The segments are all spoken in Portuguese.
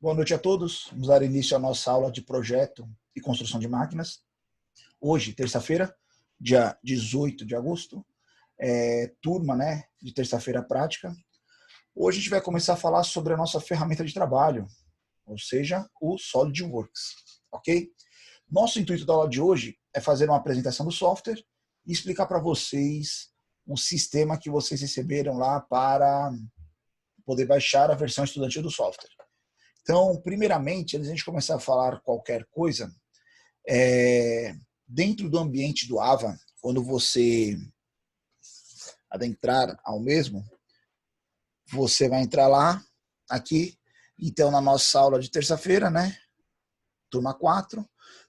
Boa noite a todos. Vamos dar início à nossa aula de projeto e construção de máquinas. Hoje, terça-feira, dia 18 de agosto, turma, de terça-feira prática. Hoje a gente vai começar a falar sobre a nossa ferramenta de trabalho, ou seja, o SolidWorks, ok? Nosso intuito da aula de hoje é fazer uma apresentação do software e explicar para vocês o sistema que vocês receberam lá para poder baixar a versão estudantil do software. Então, primeiramente, antes de a gente começar a falar qualquer coisa, dentro do ambiente do AVA, quando você adentrar ao mesmo, você vai entrar lá, aqui, então na nossa aula de terça-feira, turma 4,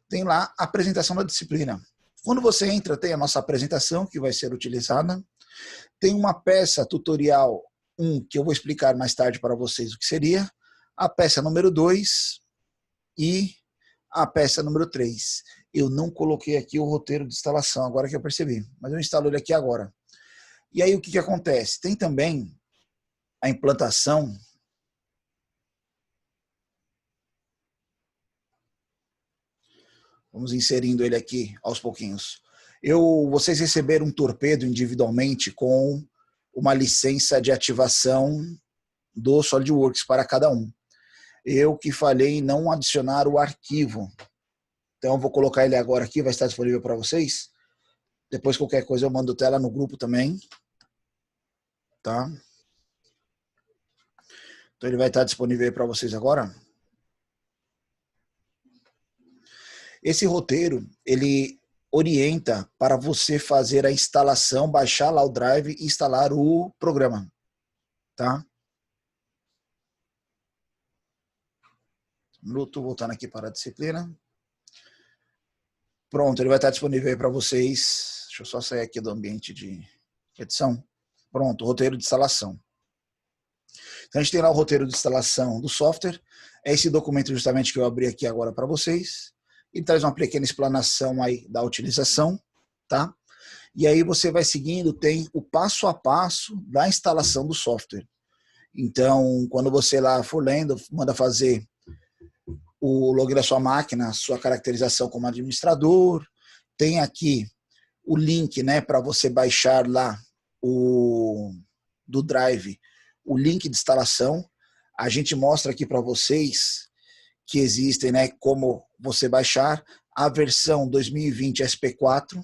tem lá a apresentação da disciplina. Quando você entra, tem a nossa apresentação que vai ser utilizada, tem uma peça tutorial 1, que eu vou explicar mais tarde para vocês o que seria, a peça número 2 e a peça número 3. Eu não coloquei aqui o roteiro de instalação, agora que eu percebi, mas eu instalo ele aqui agora. E aí o que acontece? Tem também a implantação vamos inserindo ele aqui aos pouquinhos. Vocês receberam um torpedo individualmente com uma licença de ativação do SolidWorks para cada um. Eu que falhei em não adicionar o arquivo. Então eu vou colocar ele agora aqui, vai estar disponível para vocês. Depois qualquer coisa eu mando tela no grupo também. Tá? Então ele vai estar disponível para vocês agora. Esse roteiro, ele orienta para você fazer a instalação, baixar lá o drive e instalar o programa. Tá? Estou voltando aqui para a disciplina. Pronto, ele vai estar disponível aí para vocês. Deixa eu só sair aqui do ambiente de edição. Pronto, roteiro de instalação. Então a gente tem lá o roteiro de instalação do software. É esse documento justamente que eu abri aqui agora para vocês. Ele traz uma pequena explanação aí da utilização, tá? E aí você vai seguindo, tem o passo a passo da instalação do software. Então, quando você lá for lendo, manda fazer o login da sua máquina, sua caracterização como administrador, tem aqui o link, para você baixar lá do Drive, o link de instalação. A gente mostra aqui para vocês que existem, como você baixar a versão 2020 SP4,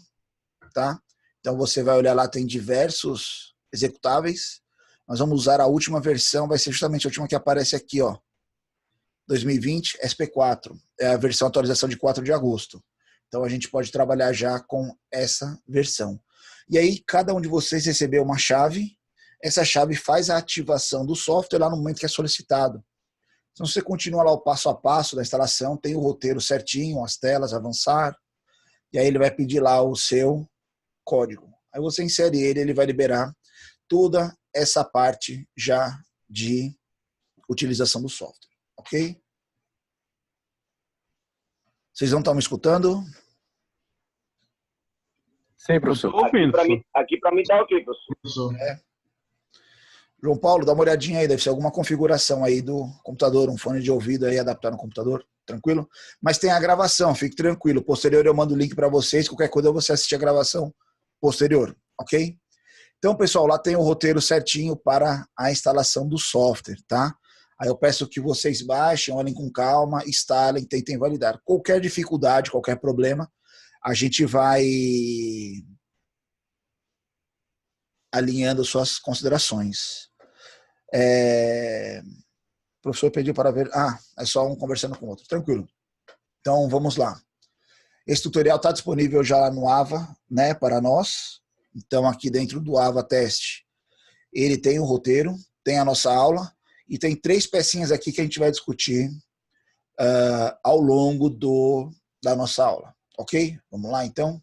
tá? Então você vai olhar lá, tem diversos executáveis. Nós vamos usar a última versão, vai ser justamente a última que aparece aqui, ó. 2020 SP4, é a versão atualização de 4 de agosto. Então a gente pode trabalhar já com essa versão. E aí cada um de vocês recebeu uma chave, essa chave faz a ativação do software lá no momento que é solicitado. Então você continua lá o passo a passo da instalação, tem o roteiro certinho, as telas, avançar, e aí ele vai pedir lá o seu código. Aí você insere ele, ele vai liberar toda essa parte já de utilização do software. Ok? Vocês não estão me escutando? Sim, professor. Aqui para mim tá ok, professor. João Paulo, dá uma olhadinha aí, deve ser alguma configuração aí do computador, um fone de ouvido aí adaptado no computador, tranquilo? Mas tem a gravação, fique tranquilo. Posterior eu mando o link para vocês, qualquer coisa você assiste a gravação posterior, ok? Então, pessoal, lá tem o roteiro certinho para a instalação do software, tá? Aí eu peço que vocês baixem, olhem com calma, instalem, tentem validar. Qualquer dificuldade, qualquer problema, a gente vai alinhando suas considerações. O professor pediu para ver... é só um conversando com o outro. Tranquilo. Então, vamos lá. Esse tutorial está disponível já lá no AVA, para nós. Então, aqui dentro do AVA Teste, ele tem o roteiro, tem a nossa aula, e tem 3 pecinhas aqui que a gente vai discutir ao longo da nossa aula. Ok? Vamos lá, então?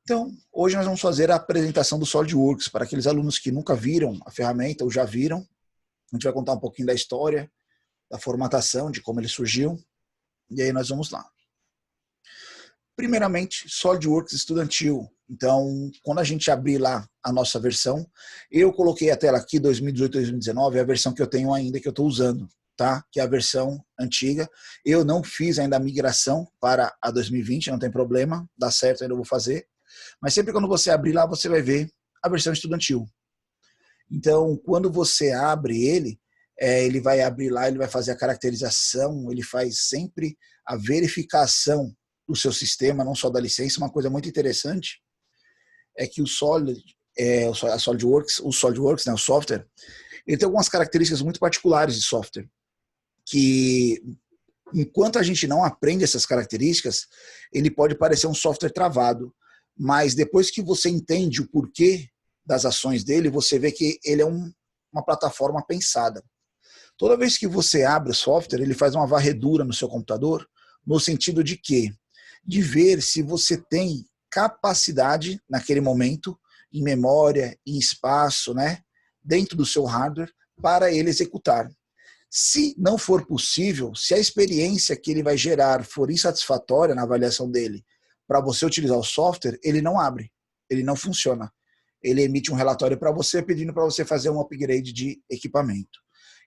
Então, hoje nós vamos fazer a apresentação do SolidWorks para aqueles alunos que nunca viram a ferramenta ou já viram. A gente vai contar um pouquinho da história, da formatação, de como ele surgiu. E aí nós vamos lá. Primeiramente, SolidWorks estudantil. Então, quando a gente abrir lá a nossa versão, eu coloquei a tela aqui, 2018-2019, é a versão que eu tenho ainda, que eu estou usando. tá? Que é a versão antiga. Eu não fiz ainda a migração para a 2020, não tem problema, dá certo, ainda vou fazer. Mas sempre quando você abrir lá, você vai ver a versão estudantil. Então, quando você abre ele, ele vai abrir lá, ele vai fazer a caracterização, ele faz sempre a verificação do seu sistema, não só da licença. Uma coisa muito interessante é que o SolidWorks, né, o software, ele tem algumas características muito particulares de software, que enquanto a gente não aprende essas características, ele pode parecer um software travado, mas depois que você entende o porquê das ações dele, você vê que ele é uma plataforma pensada. Toda vez que você abre o software, ele faz uma varredura no seu computador, no sentido de quê? De ver se você tem capacidade naquele momento, em memória, em espaço, né, dentro do seu hardware, para ele executar. Se não for possível, se a experiência que ele vai gerar for insatisfatória na avaliação dele, para você utilizar o software, ele não abre, ele não funciona. Ele emite um relatório para você pedindo para você fazer um upgrade de equipamento.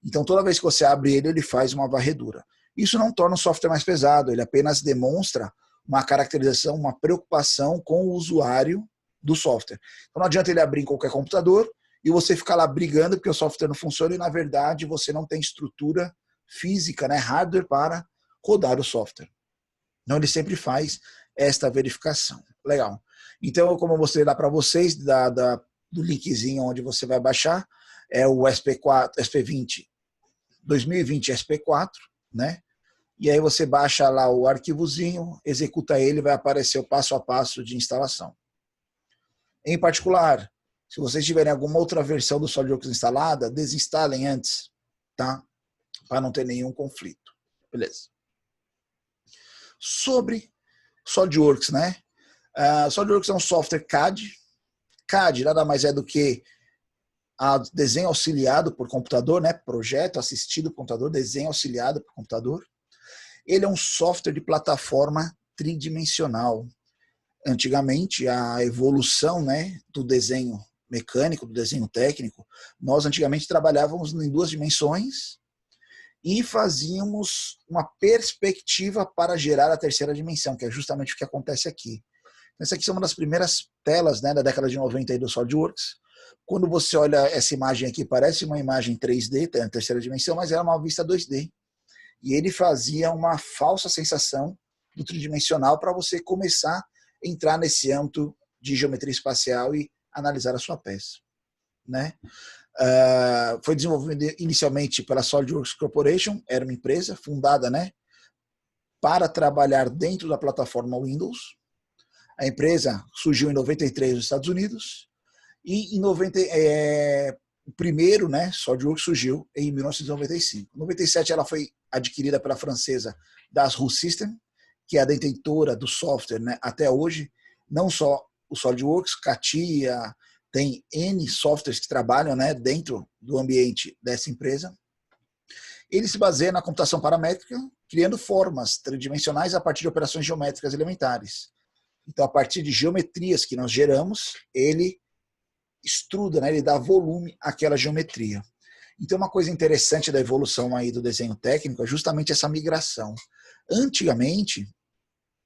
Então, toda vez que você abre ele, ele faz uma varredura. Isso não torna o software mais pesado, ele apenas demonstra uma caracterização, uma preocupação com o usuário do software. Então, não adianta ele abrir em qualquer computador e você ficar lá brigando porque o software não funciona e, na verdade, você não tem estrutura física, né, hardware, para rodar o software. Então, ele sempre faz esta verificação. Legal. Então, como eu mostrei lá para vocês, do linkzinho onde você vai baixar, é o SP20 2020 SP4, né? E aí você baixa lá o arquivozinho, executa ele, vai aparecer o passo a passo de instalação. Em particular, se vocês tiverem alguma outra versão do SolidWorks instalada, desinstalem antes, tá? Para não ter nenhum conflito. Beleza. Sobre SolidWorks, né? SolidWorks é um software CAD. CAD nada mais é do que desenho auxiliado por computador, né? Projeto assistido por computador, desenho auxiliado por computador. Ele é um software de plataforma tridimensional. Antigamente, a evolução, né, do desenho mecânico, do desenho técnico, nós antigamente trabalhávamos em 2 dimensões e fazíamos uma perspectiva para gerar a 3ª dimensão, que é justamente o que acontece aqui. Essa aqui é uma das primeiras telas, né, da década de 90 aí do SolidWorks. Quando você olha essa imagem aqui, parece uma imagem 3D, tá, na 3ª dimensão, mas era uma vista 2D. E ele fazia uma falsa sensação do tridimensional para você começar a entrar nesse âmbito de geometria espacial e analisar a sua peça, né? Foi desenvolvido inicialmente pela SolidWorks Corporation, era uma empresa fundada, né, para trabalhar dentro da plataforma Windows. A empresa surgiu em 93 nos Estados Unidos e em o primeiro, né, SolidWorks surgiu em 1995. Em 97 ela foi adquirida pela francesa Dassault Systèmes, que é a detentora do software, né, até hoje. Não só o SolidWorks, CATIA, tem N softwares que trabalham, né, dentro do ambiente dessa empresa. Ele se baseia na computação paramétrica, criando formas tridimensionais a partir de operações geométricas elementares. Então, a partir de geometrias que nós geramos, ele estruda, né, ele dá volume àquela geometria. Então, uma coisa interessante da evolução aí do desenho técnico é justamente essa migração. Antigamente,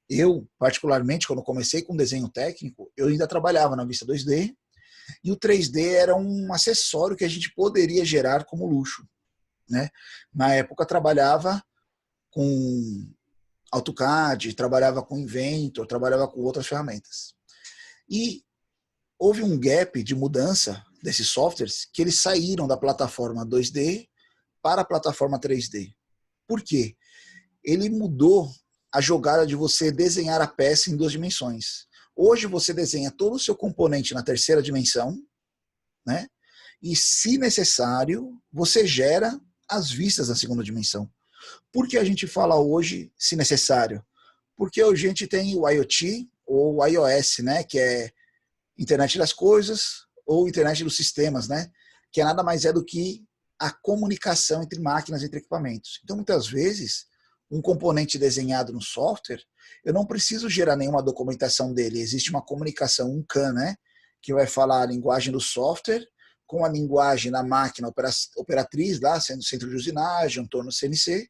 eu, particularmente, quando comecei com desenho técnico, eu ainda trabalhava na vista 2D, e o 3D era um acessório que a gente poderia gerar como luxo, né? Na época, trabalhava com AutoCAD, trabalhava com Inventor, trabalhava com outras ferramentas. E houve um gap de mudança desses softwares que eles saíram da plataforma 2D para a plataforma 3D. Por quê? Ele mudou a jogada de você desenhar a peça em 2 dimensões. Hoje você desenha todo o seu componente na 3ª dimensão, né? E, se necessário, você gera as vistas na 2ª dimensão. Por que a gente fala hoje, se necessário? Porque hoje a gente tem o IoT ou o iOS, né? Que é Internet das Coisas ou Internet dos Sistemas, né? Que nada mais é do que a comunicação entre máquinas, entre equipamentos. Então, muitas vezes, um componente desenhado no software, eu não preciso gerar nenhuma documentação dele. Existe uma comunicação, um CAN, né? Que vai falar a linguagem do software com a linguagem da máquina operatriz, lá sendo centro de usinagem, um torno CNC,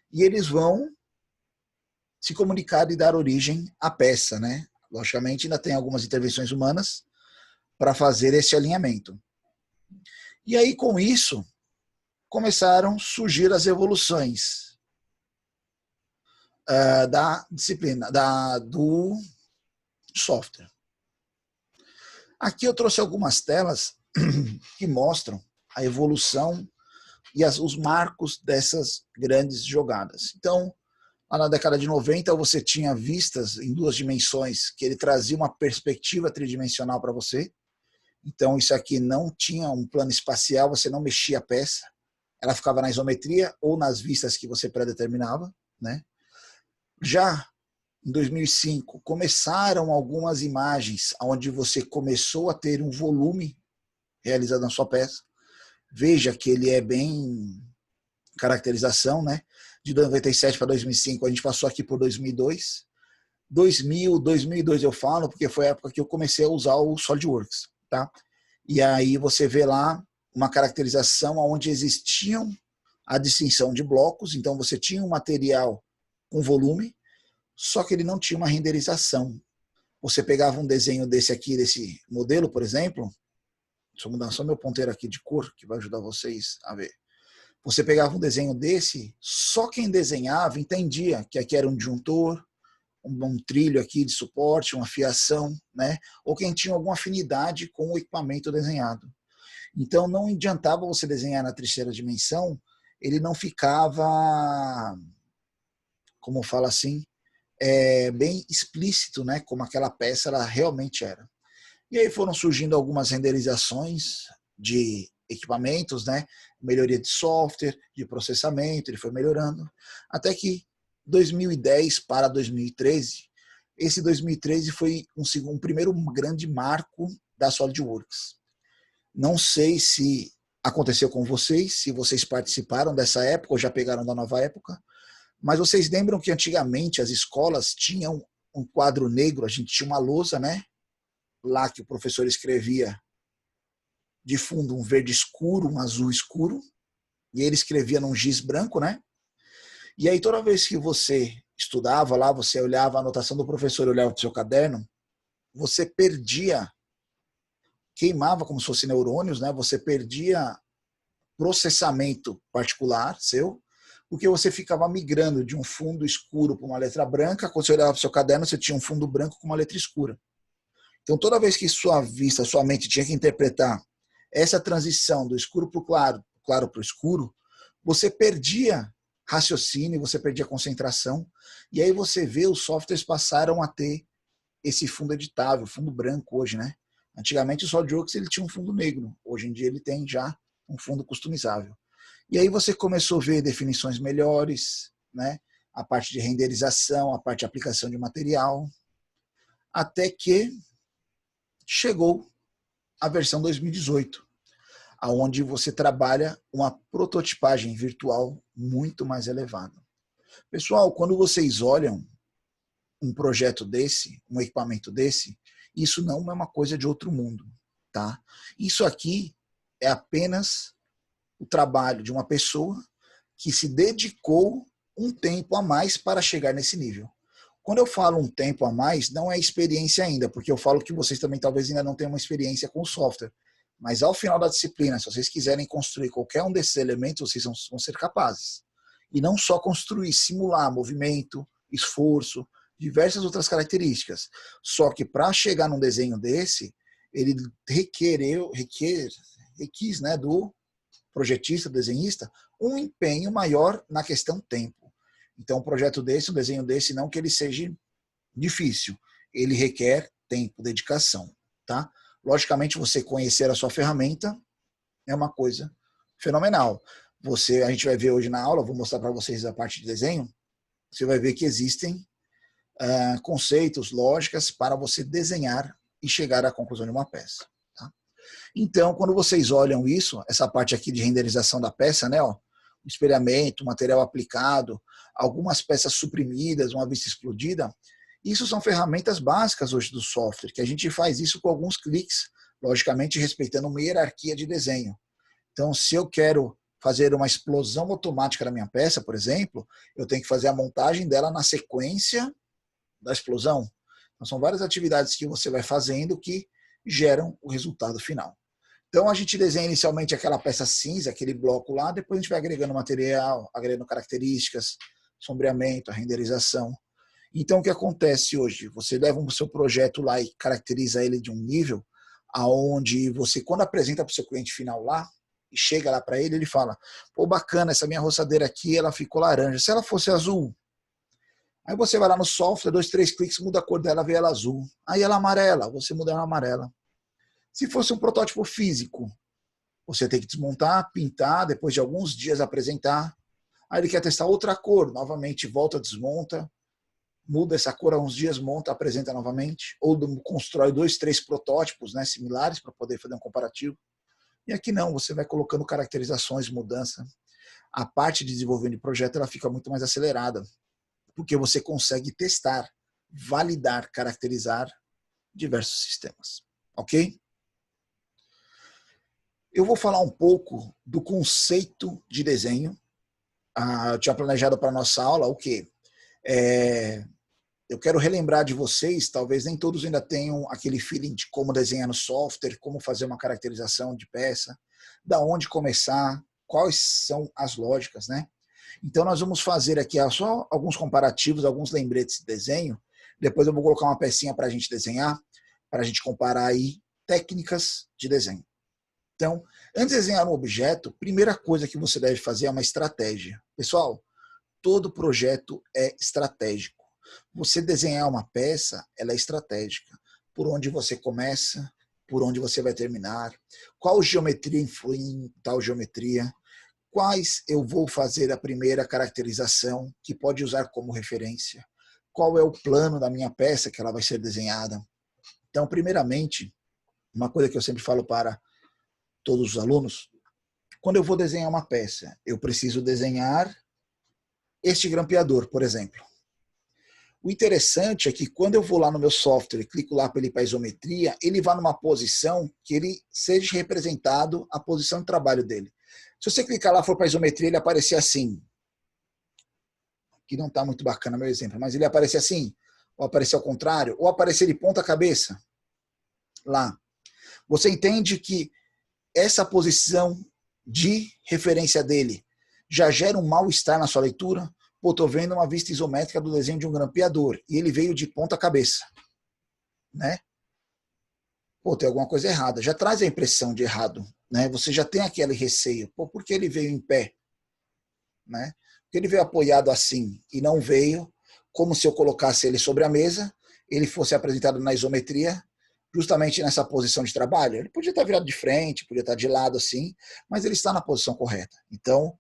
e eles vão se comunicar e dar origem à peça, né? Logicamente, ainda tem algumas intervenções humanas para fazer esse alinhamento. E aí, com isso, começaram a surgir as evoluções da disciplina, do software. Aqui eu trouxe algumas telas que mostram a evolução e os marcos dessas grandes jogadas. Então, lá na década de 90, você tinha vistas em 2 dimensões, que ele trazia uma perspectiva tridimensional para você. Então, isso aqui não tinha um plano espacial, você não mexia a peça, ela ficava na isometria ou nas vistas que você predeterminava, né? Já em 2005, começaram algumas imagens onde você começou a ter um volume realizado na sua peça. Veja que ele é bem caracterização, né? De 97 para 2005, a gente passou aqui por 2002. 2002 eu falo, porque foi a época que eu comecei a usar o SolidWorks, tá? E aí você vê lá uma caracterização onde existiam a distinção de blocos, então você tinha um material com volume, só que ele não tinha uma renderização. Você pegava um desenho desse aqui, desse modelo, por exemplo, deixa eu mudar só meu ponteiro aqui de cor, que vai ajudar vocês a ver. Você pegava um desenho desse, só quem desenhava entendia que aqui era um disjuntor, um trilho aqui de suporte, uma fiação, né? Ou quem tinha alguma afinidade com o equipamento desenhado. Então não adiantava você desenhar na terceira dimensão, ele não ficava, como fala assim, bem explícito, né? Como aquela peça ela realmente era. E aí foram surgindo algumas renderizações de equipamentos, né? Melhoria de software, de processamento, ele foi melhorando, até que 2010 para 2013, esse 2013 foi um primeiro grande marco da SolidWorks. Não sei se aconteceu com vocês, se vocês participaram dessa época ou já pegaram da nova época, mas vocês lembram que antigamente as escolas tinham um quadro negro, a gente tinha uma lousa, né? Lá que o professor escrevia de fundo um verde escuro, um azul escuro, e ele escrevia num giz branco, né? E aí toda vez que você estudava lá, você olhava a anotação do professor, olhava para o seu caderno, você perdia, queimava como se fosse neurônios, né? Você perdia processamento particular seu, porque você ficava migrando de um fundo escuro para uma letra branca, quando você olhava para o seu caderno, você tinha um fundo branco com uma letra escura. Então toda vez que sua vista, sua mente tinha que interpretar essa transição do escuro para o claro, claro para o escuro, você perdia raciocínio, você perdia concentração, e aí você vê os softwares passaram a ter esse fundo editável, fundo branco hoje, né? Antigamente o SolidWorks ele tinha um fundo negro, hoje em dia ele tem já um fundo customizável. E aí você começou a ver definições melhores, né? A parte de renderização, a parte de aplicação de material, até que chegou a versão 2018, onde você trabalha uma prototipagem virtual muito mais elevada. Pessoal, quando vocês olham um projeto desse, um equipamento desse, isso não é uma coisa de outro mundo, tá? Isso aqui é apenas o trabalho de uma pessoa que se dedicou um tempo a mais para chegar nesse nível. Quando eu falo um tempo a mais, não é experiência ainda, porque eu falo que vocês também talvez ainda não tenham uma experiência com o software. Mas ao final da disciplina, se vocês quiserem construir qualquer um desses elementos, vocês vão ser capazes. E não só construir, simular movimento, esforço, diversas outras características. Só que para chegar num desenho desse, ele requis, né, do projetista, desenhista, um empenho maior na questão tempo. Então, um projeto desse, um desenho desse, não que ele seja difícil, ele requer tempo, dedicação, tá? Logicamente, você conhecer a sua ferramenta é uma coisa fenomenal. A gente vai ver hoje na aula, vou mostrar para vocês a parte de desenho, você vai ver que existem conceitos, lógicas para você desenhar e chegar à conclusão de uma peça. Tá? Então, quando vocês olham isso, essa parte aqui de renderização da peça, né, ó, o espelhamento, material aplicado, algumas peças suprimidas, uma vista explodida, isso são ferramentas básicas hoje do software, que a gente faz isso com alguns cliques logicamente respeitando uma hierarquia de desenho. Então, se eu quero fazer uma explosão automática da minha peça, por exemplo, eu tenho que fazer a montagem dela na sequência da explosão. Então, são várias atividades que você vai fazendo que geram o resultado final. Então, a gente desenha inicialmente aquela peça cinza, aquele bloco lá, depois a gente vai agregando material, agregando características, sombreamento, a renderização. Então, o que acontece hoje? Você leva o seu projeto lá e caracteriza ele de um nível aonde você, quando apresenta para o seu cliente final lá, e chega lá para ele, ele fala, pô, bacana, essa minha roçadeira aqui, ela ficou laranja. Se ela fosse azul, aí você vai lá no software, 2, 3 cliques, muda a cor dela, vê ela azul. Aí ela amarela, você muda ela amarela. Se fosse um protótipo físico, você tem que desmontar, pintar, depois de alguns dias apresentar. Aí ele quer testar outra cor, novamente volta, desmonta, muda essa cor há uns dias, monta, apresenta novamente. Ou constrói 2, 3 protótipos, né, similares para poder fazer um comparativo. E aqui não, você vai colocando caracterizações, mudança. A parte de desenvolvimento de projeto ela fica muito mais acelerada, porque você consegue testar, validar, caracterizar diversos sistemas. Ok? Eu vou falar um pouco do conceito de desenho. Eu tinha planejado para a nossa aula o quê? Eu quero relembrar de vocês, talvez nem todos ainda tenham aquele feeling de como desenhar no software, como fazer uma caracterização de peça, da onde começar, quais são as lógicas, né? Então nós vamos fazer aqui só alguns comparativos, alguns lembretes de desenho, depois eu vou colocar uma pecinha para a gente desenhar, para a gente comparar aí técnicas de desenho. Então, antes de desenhar um objeto, primeira coisa que você deve fazer é uma estratégia. Pessoal, todo projeto é estratégico. Você desenhar uma peça, ela é estratégica. Por onde você começa, por onde você vai terminar, qual geometria influi em tal geometria, quais eu vou fazer a primeira caracterização, que pode usar como referência, qual é o plano da minha peça que ela vai ser desenhada. Então, primeiramente, uma coisa que eu sempre falo para todos os alunos, quando eu vou desenhar uma peça, eu preciso desenhar este grampeador, por exemplo. O interessante é que quando eu vou lá no meu software e clico lá para ele para isometria, ele vai numa posição que ele seja representado a posição de trabalho dele. Se você clicar lá e for para isometria, ele aparecer assim. Que não está muito bacana meu exemplo, mas ele aparecer assim, ou aparecer ao contrário, ou aparecer de ponta cabeça lá. Você entende que essa posição de referência dele já gera um mal-estar na sua leitura? Pô, tô vendo uma vista isométrica do desenho de um grampeador e ele veio de ponta cabeça, né? Pô, tem alguma coisa errada. Já traz a impressão de errado, né? Você já tem aquele receio. Pô, por que ele veio em pé? Né? Porque ele veio apoiado assim e não veio como se eu colocasse ele sobre a mesa, ele fosse apresentado na isometria, justamente nessa posição de trabalho. Ele podia estar virado de frente, podia estar de lado assim, mas ele está na posição correta. Então,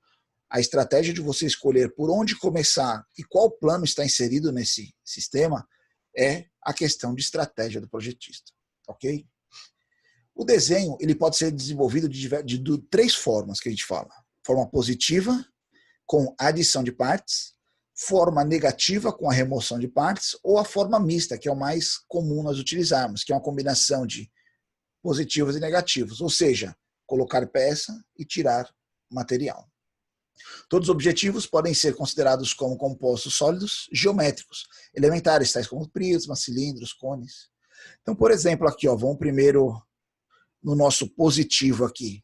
a estratégia de você escolher por onde começar e qual plano está inserido nesse sistema é a questão de estratégia do projetista, ok? O desenho ele pode ser desenvolvido de 3 formas que a gente fala. Forma positiva, com adição de partes, forma negativa, com a remoção de partes, ou a forma mista, que é o mais comum nós utilizarmos, que é uma combinação de positivos e negativos, ou seja, colocar peça e tirar material. Todos os objetivos podem ser considerados como compostos sólidos geométricos, elementares, tais como prismas, cilindros, cones. Então, por exemplo, aqui, ó, vamos primeiro no nosso positivo aqui.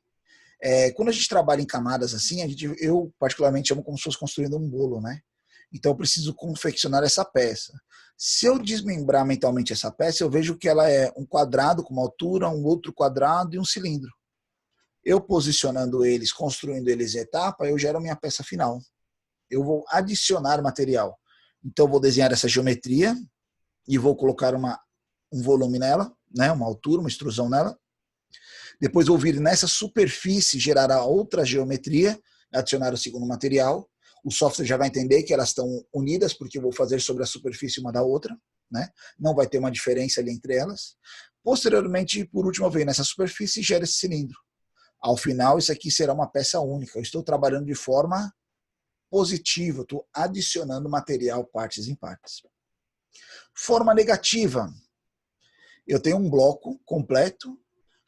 Quando a gente trabalha em camadas assim, eu particularmente chamo como se fosse construindo um bolo, né? Então eu preciso confeccionar essa peça. Se eu desmembrar mentalmente essa peça, eu vejo que ela é um quadrado com uma altura, um outro quadrado e um cilindro. Eu posicionando eles, construindo eles em etapa, eu gero a minha peça final. Eu vou adicionar material. Então eu vou desenhar essa geometria e vou colocar um volume nela, né? Uma altura, uma extrusão nela. Depois vou vir nessa superfície, gerar a outra geometria, adicionar o segundo material. O software já vai entender que elas estão unidas, porque eu vou fazer sobre a superfície uma da outra, né? Não vai ter uma diferença ali entre elas. Posteriormente, por último, eu venho nessa superfície e gero esse cilindro. Ao final, isso aqui será uma peça única. Eu estou trabalhando de forma positiva, estou adicionando material partes em partes. Forma negativa. Eu tenho um bloco completo,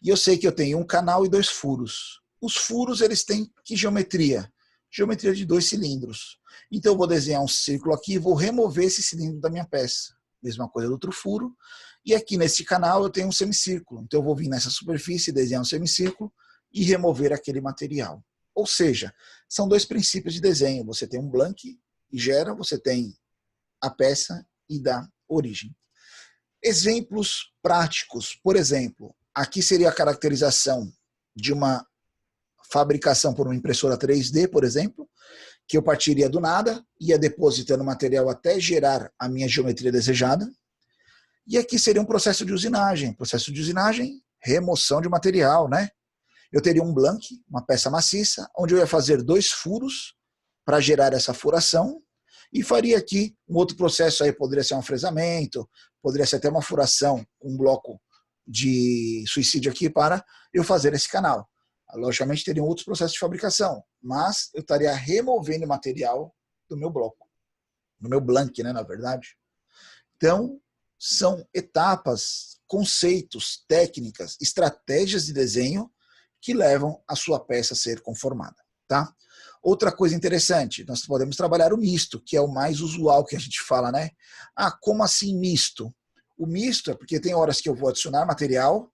E eu sei que eu tenho um canal e 2 furos. Os furos, eles têm que geometria? Geometria de 2 cilindros. Então eu vou desenhar um círculo aqui e vou remover esse cilindro da minha peça. Mesma coisa do outro furo. E aqui nesse canal eu tenho um semicírculo. Então eu vou vir nessa superfície, desenhar um semicírculo e remover aquele material. Ou seja, são 2 princípios de desenho. Você tem um blank e gera, você tem a peça e dá origem. Exemplos práticos. Por exemplo, aqui seria a caracterização de uma fabricação por uma impressora 3D, por exemplo, que eu partiria do nada, ia depositando material até gerar a minha geometria desejada. E aqui seria um processo de usinagem. Processo de usinagem, remoção de material, né? Eu teria um blank, uma peça maciça, onde eu ia fazer 2 furos para gerar essa furação, e faria aqui um outro processo, aí poderia ser um fresamento, poderia ser até uma furação, um bloco de suicídio aqui para eu fazer esse canal. Logicamente teriam outros processos de fabricação, mas eu estaria removendo material do meu bloco, do meu blank, né, na verdade. Então, são etapas, conceitos, técnicas, estratégias de desenho que levam a sua peça a ser conformada, tá? Outra coisa interessante, nós podemos trabalhar o misto, que é o mais usual que a gente fala, né? Ah, como assim misto? O misto é porque tem horas que eu vou adicionar material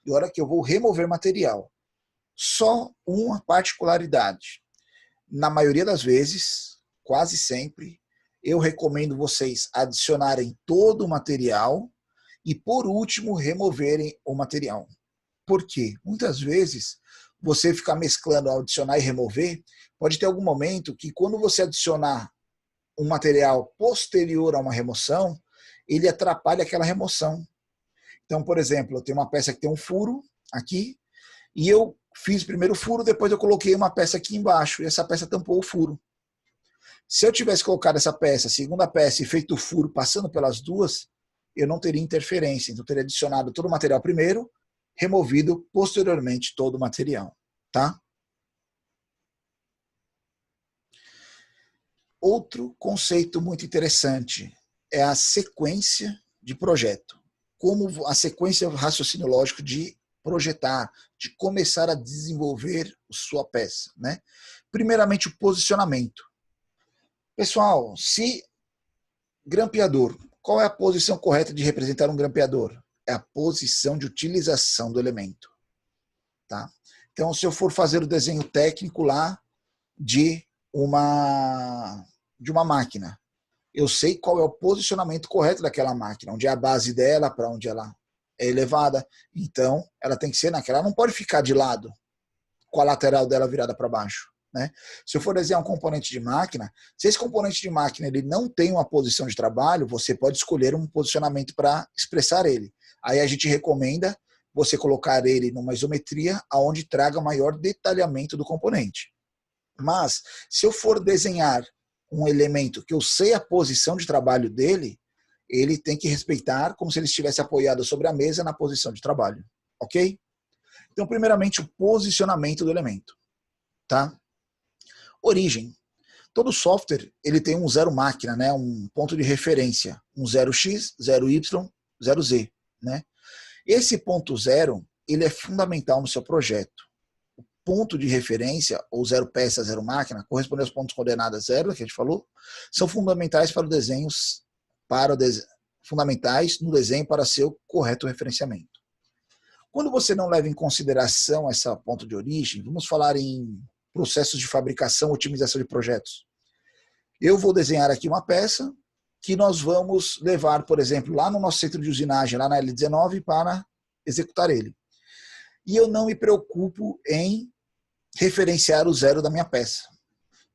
e horas que eu vou remover material. Só uma particularidade. Na maioria das vezes, quase sempre, eu recomendo vocês adicionarem todo o material e, por último, removerem o material. Por quê? Muitas vezes, você ficar mesclando, adicionar e remover, pode ter algum momento que quando você adicionar um material posterior a uma remoção, ele atrapalha aquela remoção. Então, por exemplo, eu tenho uma peça que tem um furo aqui, e eu fiz primeiro o furo, depois eu coloquei uma peça aqui embaixo, e essa peça tampou o furo. Se eu tivesse colocado essa peça, segunda peça, e feito o furo passando pelas duas, eu não teria interferência. Então, eu teria adicionado todo o material primeiro, removido posteriormente todo o material. Tá? Outro conceito muito interessante é a sequência de projeto. Como a sequência raciocínio lógico de projetar, de começar a desenvolver sua peça, né? Primeiramente, o posicionamento. Pessoal, se grampeador, qual é a posição correta de representar um grampeador? É a posição de utilização do elemento. Tá? Então, se eu for fazer o desenho técnico lá de uma máquina, eu sei qual é o posicionamento correto daquela máquina, onde é a base dela, para onde ela é elevada. Então, ela tem que ser naquela, ela não pode ficar de lado, com a lateral dela virada para baixo. Né? Se eu for desenhar um componente de máquina, se esse componente de máquina ele não tem uma posição de trabalho, você pode escolher um posicionamento para expressar ele. Aí a gente recomenda você colocar ele numa isometria onde traga maior detalhamento do componente. Mas, se eu for desenhar um elemento que eu sei a posição de trabalho dele, ele tem que respeitar como se ele estivesse apoiado sobre a mesa na posição de trabalho. Ok? Então, primeiramente, o posicionamento do elemento. Tá? Origem. Todo software ele tem um zero máquina, né? Um ponto de referência. Um 0x, 0y, 0z. Né? Esse ponto zero ele é fundamental no seu projeto. O ponto de referência, ou zero peça, zero máquina, corresponde aos pontos coordenadas zero, que a gente falou, são fundamentais para o desenho, fundamentais no desenho para seu correto referenciamento. Quando você não leva em consideração esse ponto de origem, vamos falar em processos de fabricação, otimização de projetos. Eu vou desenhar aqui uma peça que nós vamos levar, por exemplo, lá no nosso centro de usinagem, lá na L19, para executar ele. E eu não me preocupo em referenciar o zero da minha peça.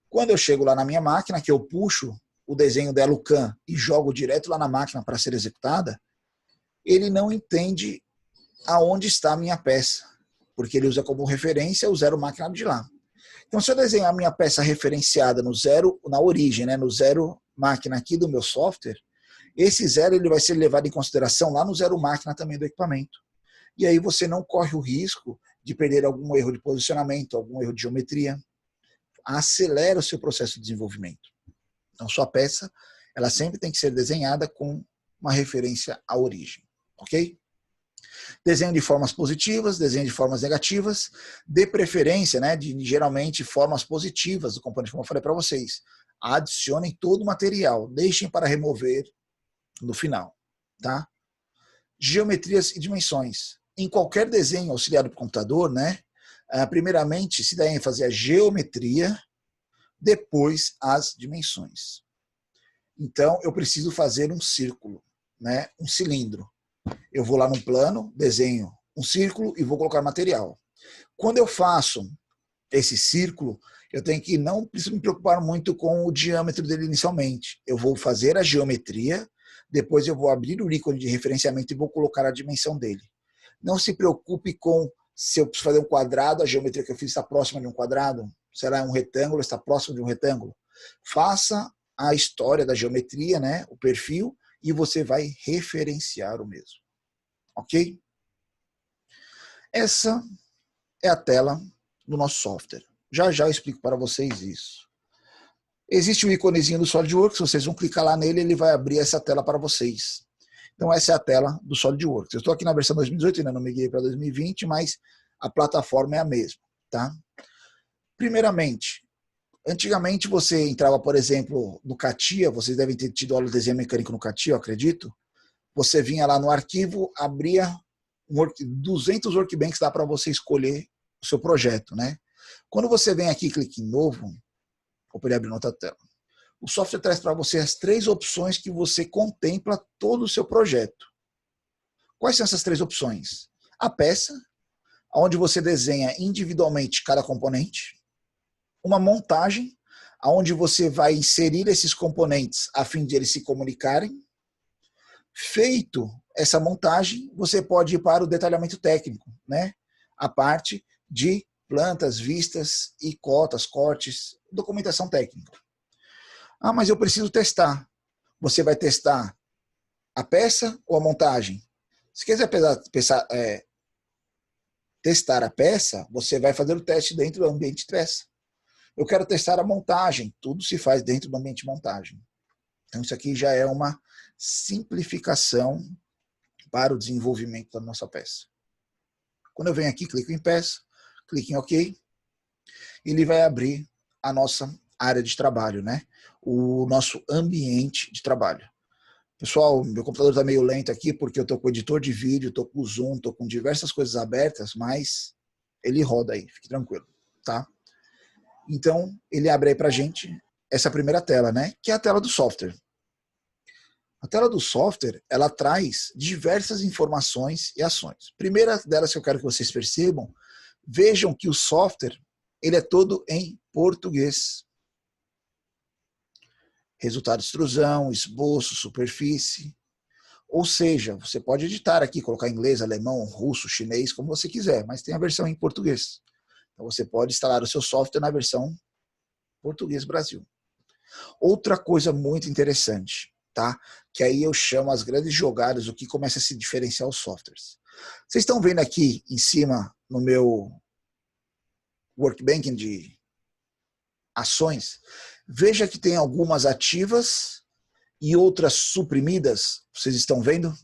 Quando eu chego lá na minha máquina, que eu puxo o desenho dela, o CAM, e jogo direto lá na máquina para ser executada, ele não entende aonde está a minha peça, porque ele usa como referência o zero máquina de lá. Então, se eu desenhar a minha peça referenciada no zero, na origem, né, no zero máquina aqui do meu software, esse zero ele vai ser levado em consideração lá no zero máquina também do equipamento. E aí você não corre o risco de perder algum erro de posicionamento, algum erro de geometria. Acelera o seu processo de desenvolvimento. Então, sua peça, ela sempre tem que ser desenhada com uma referência à origem. Ok? Desenho de formas positivas, desenho de formas negativas, de preferência, né, de geralmente formas positivas do componente, como eu falei para vocês. Adicionem todo o material, deixem para remover no final, tá? Geometrias e dimensões. Em qualquer desenho auxiliado por computador, né, primeiramente se dá ênfase à geometria, depois às dimensões. Então, eu preciso fazer um círculo, né, um cilindro. Eu vou lá no plano, desenho um círculo e vou colocar material. Quando eu faço esse círculo, eu tenho que não preciso me preocupar muito com o diâmetro dele inicialmente. Eu vou fazer a geometria, depois eu vou abrir o ícone de referenciamento e vou colocar a dimensão dele. Não se preocupe com se eu preciso fazer um quadrado, a geometria que eu fiz está próxima de um quadrado, será um retângulo, está próximo de um retângulo. Faça a história da geometria, né, o perfil, e você vai referenciar o mesmo. Ok? Essa é a tela do nosso software. Já já eu explico para vocês isso. Existe o íconezinho do SolidWorks, vocês vão clicar lá nele, ele vai abrir essa tela para vocês. Então essa é a tela do SolidWorks. Eu estou aqui na versão 2018, ainda não migrei para 2020, mas a plataforma é a mesma, tá? Primeiramente, antigamente você entrava, por exemplo, no CATIA, vocês devem ter tido aula de desenho mecânico no CATIA, eu acredito. Você vinha lá no arquivo, abria 200 workbanks, dá para você escolher o seu projeto, né? Quando você vem aqui e clica em novo, vou poder abrir outra tela. O software traz para você as 3 opções que você contempla todo o seu projeto. Quais são essas 3 opções? A peça, onde você desenha individualmente cada componente. Uma montagem, onde você vai inserir esses componentes a fim de eles se comunicarem. Feito essa montagem, você pode ir para o detalhamento técnico, né? A parte de plantas, vistas e cotas, cortes, documentação técnica. Ah, mas eu preciso testar. Você vai testar a peça ou a montagem? Se quiser testar a peça, você vai fazer o teste dentro do ambiente de peça. Eu quero testar a montagem. Tudo se faz dentro do ambiente de montagem. Então, isso aqui já é uma simplificação para o desenvolvimento da nossa peça. Quando eu venho aqui, clico em peça, clico em OK, ele vai abrir a nossa área de trabalho, né? O nosso ambiente de trabalho. Pessoal, meu computador está meio lento aqui porque eu estou com o editor de vídeo, estou com o Zoom, estou com diversas coisas abertas, mas ele roda aí, fique tranquilo, tá? Então, ele abre aí para a gente essa primeira tela, né? Que é a tela do software. A tela do software, ela traz diversas informações e ações. Primeira delas que eu quero que vocês percebam, vejam que o software, ele é todo em português. Resultado de extrusão, esboço, superfície. Ou seja, você pode editar aqui, colocar inglês, alemão, russo, chinês, como você quiser, mas tem a versão em português. Então você pode instalar o seu software na versão português Brasil. Outra coisa muito interessante, tá? Que aí eu chamo as grandes jogadas, o que começa a se diferenciar os softwares. Vocês estão vendo aqui em cima, no meu workbench de ações, veja que tem algumas ativas e outras suprimidas. Vocês estão vendo?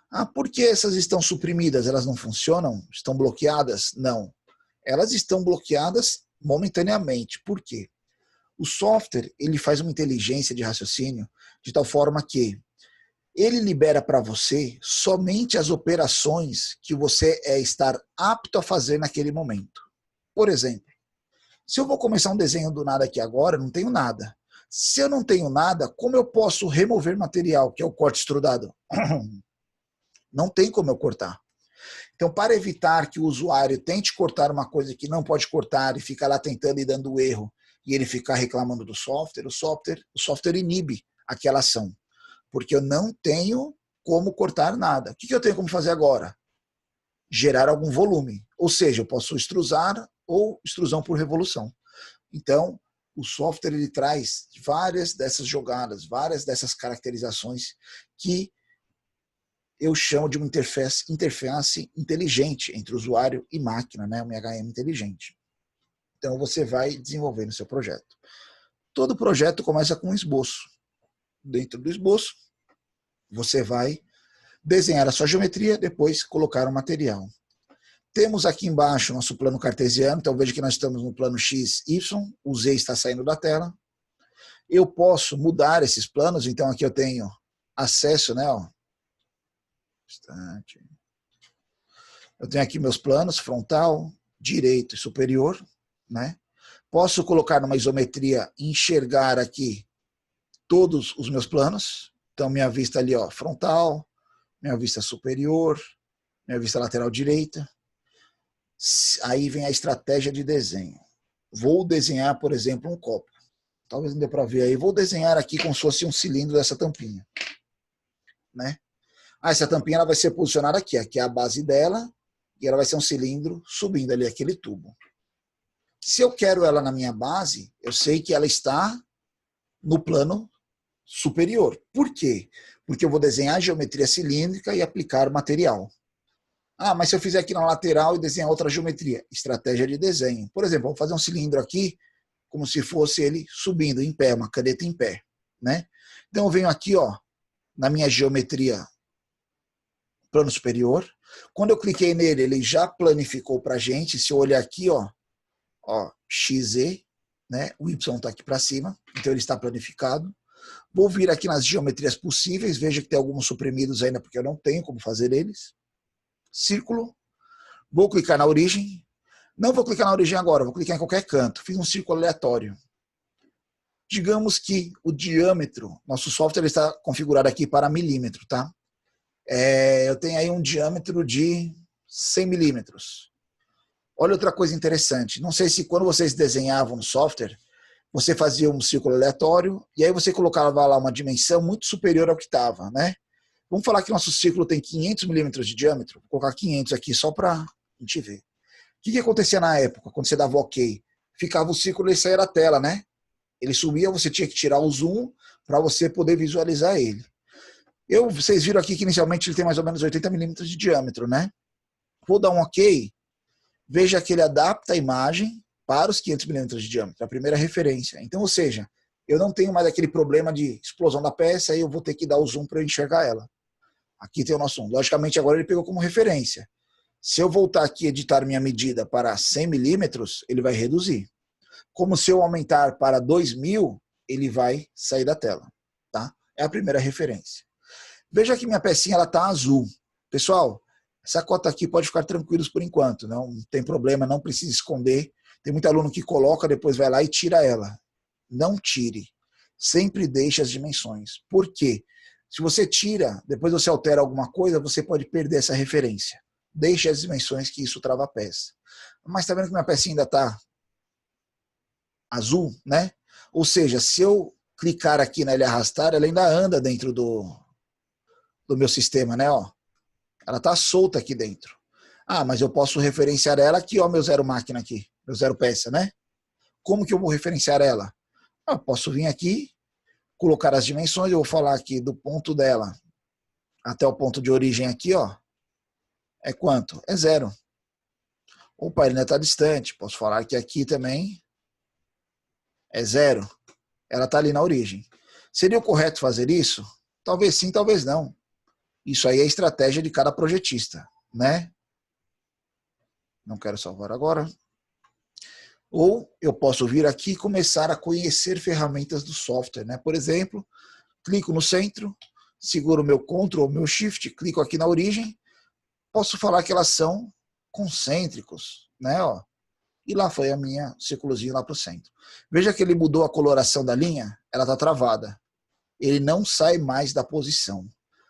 Ah, por que essas estão suprimidas? Elas não funcionam? Estão bloqueadas? Não. Elas estão bloqueadas momentaneamente. Por quê? O software, ele faz uma inteligência de raciocínio de tal forma que ele libera para você somente as operações que você estar apto a fazer naquele momento. Por exemplo, se eu vou começar um desenho do nada aqui agora, eu não tenho nada. Se eu não tenho nada, como eu posso remover material, que é o corte extrudado? Não tem como eu cortar. Então, para evitar que o usuário tente cortar uma coisa que não pode cortar e fica lá tentando e dando erro, e ele ficar reclamando do software, o software inibe aquela ação. Porque eu não tenho como cortar nada. O que eu tenho como fazer agora? Gerar algum volume. Ou seja, eu posso extrusar ou extrusão por revolução. Então, o software ele traz várias dessas jogadas, várias dessas caracterizações que eu chamo de uma interface inteligente entre usuário e máquina, né? Uma HM inteligente. Então, você vai desenvolver no seu projeto. Todo projeto começa com um esboço. Dentro do esboço, você vai desenhar a sua geometria, depois colocar o material. Temos aqui embaixo nosso plano cartesiano, então veja que nós estamos no plano X, Y, o Z está saindo da tela. Eu posso mudar esses planos, então aqui eu tenho acesso, né? Ó. Eu tenho aqui meus planos, frontal, direito e superior, né? Posso colocar numa isometria, enxergar aqui todos os meus planos. Então, minha vista ali, ó, frontal, minha vista superior, minha vista lateral direita. Aí vem a estratégia de desenho. Vou desenhar, por exemplo, um copo. Talvez não dê para ver aí. Vou desenhar aqui como se fosse um cilindro dessa tampinha, né? Essa tampinha ela vai ser posicionada aqui. Aqui é a base dela e ela vai ser um cilindro subindo ali aquele tubo. Se eu quero ela na minha base, eu sei que ela está no plano superior. Por quê? Porque eu vou desenhar a geometria cilíndrica e aplicar o material. Ah, mas se eu fizer aqui na lateral e desenhar outra geometria? Estratégia de desenho. Por exemplo, vou fazer um cilindro aqui, como se fosse ele subindo em pé, uma caneta em pé, né? Então eu venho aqui, ó, na minha geometria plano superior. Quando eu cliquei nele, ele já planificou pra gente. Se eu olhar aqui, ó, XZ, né? O Y está aqui para cima, então ele está planificado. Vou vir aqui nas geometrias possíveis, veja que tem alguns suprimidos ainda, porque eu não tenho como fazer eles. Círculo. Vou clicar na origem. Não vou clicar na origem agora, vou clicar em qualquer canto. Fiz um círculo aleatório. Digamos que o diâmetro, nosso software está configurado aqui para milímetro, tá? Eu tenho aí um diâmetro de 100 milímetros. Olha outra coisa interessante. Não sei se quando vocês desenhavam no software, você fazia um círculo aleatório e aí você colocava lá uma dimensão muito superior ao que estava, né? Vamos falar que nosso círculo tem 500 milímetros de diâmetro. Vou colocar 500 aqui só para a gente ver. O que acontecia na época, quando você dava OK? Ficava o círculo e ele saía da tela, né? Ele sumia, você tinha que tirar o zoom para você poder visualizar ele. Vocês viram aqui que inicialmente ele tem mais ou menos 80 milímetros de diâmetro, né? Vou dar um OK. Veja que ele adapta a imagem para os 500 milímetros de diâmetro, a primeira referência. Então, ou seja, eu não tenho mais aquele problema de explosão da peça e eu vou ter que dar o zoom para eu enxergar ela. Aqui tem o nosso zoom. Logicamente, agora ele pegou como referência. Se eu voltar aqui e editar minha medida para 100 milímetros, ele vai reduzir. Como se eu aumentar para 2000, ele vai sair da tela. Tá? É a primeira referência. Veja que minha pecinha está azul. Pessoal, essa cota aqui pode ficar tranquilos por enquanto. Não tem problema, não precisa esconder. Tem muito aluno que coloca, depois vai lá e tira ela. Não tire. Sempre deixe as dimensões. Por quê? Se você tira, depois você altera alguma coisa, você pode perder essa referência. Deixe as dimensões que isso trava a peça. Mas está vendo que minha pecinha ainda está azul, né? Ou seja, se eu clicar aqui nela e arrastar, ela ainda anda dentro do meu sistema, né? Ó, ela está solta aqui dentro. Ah, mas eu posso referenciar ela aqui, ó, meu zero máquina aqui, meu zero peça, né? Como que eu vou referenciar ela? Eu posso vir aqui, colocar as dimensões, eu vou falar aqui do ponto dela até o ponto de origem aqui, ó. É quanto? É 0. Opa, ele ainda está distante. Posso falar que aqui também é 0. Ela está ali na origem. Seria o correto fazer isso? Talvez sim, talvez não. Isso aí é a estratégia de cada projetista, né? Não quero salvar agora. Ou eu posso vir aqui e começar a conhecer ferramentas do software, né? Por exemplo, clico no centro, seguro o meu Ctrl ou meu Shift, clico aqui na origem, posso falar que elas são concêntricos, né? Ó, e lá foi a minha círculozinho lá para o centro. Veja que ele mudou a coloração da linha, ela está travada. Ele não sai mais da posição.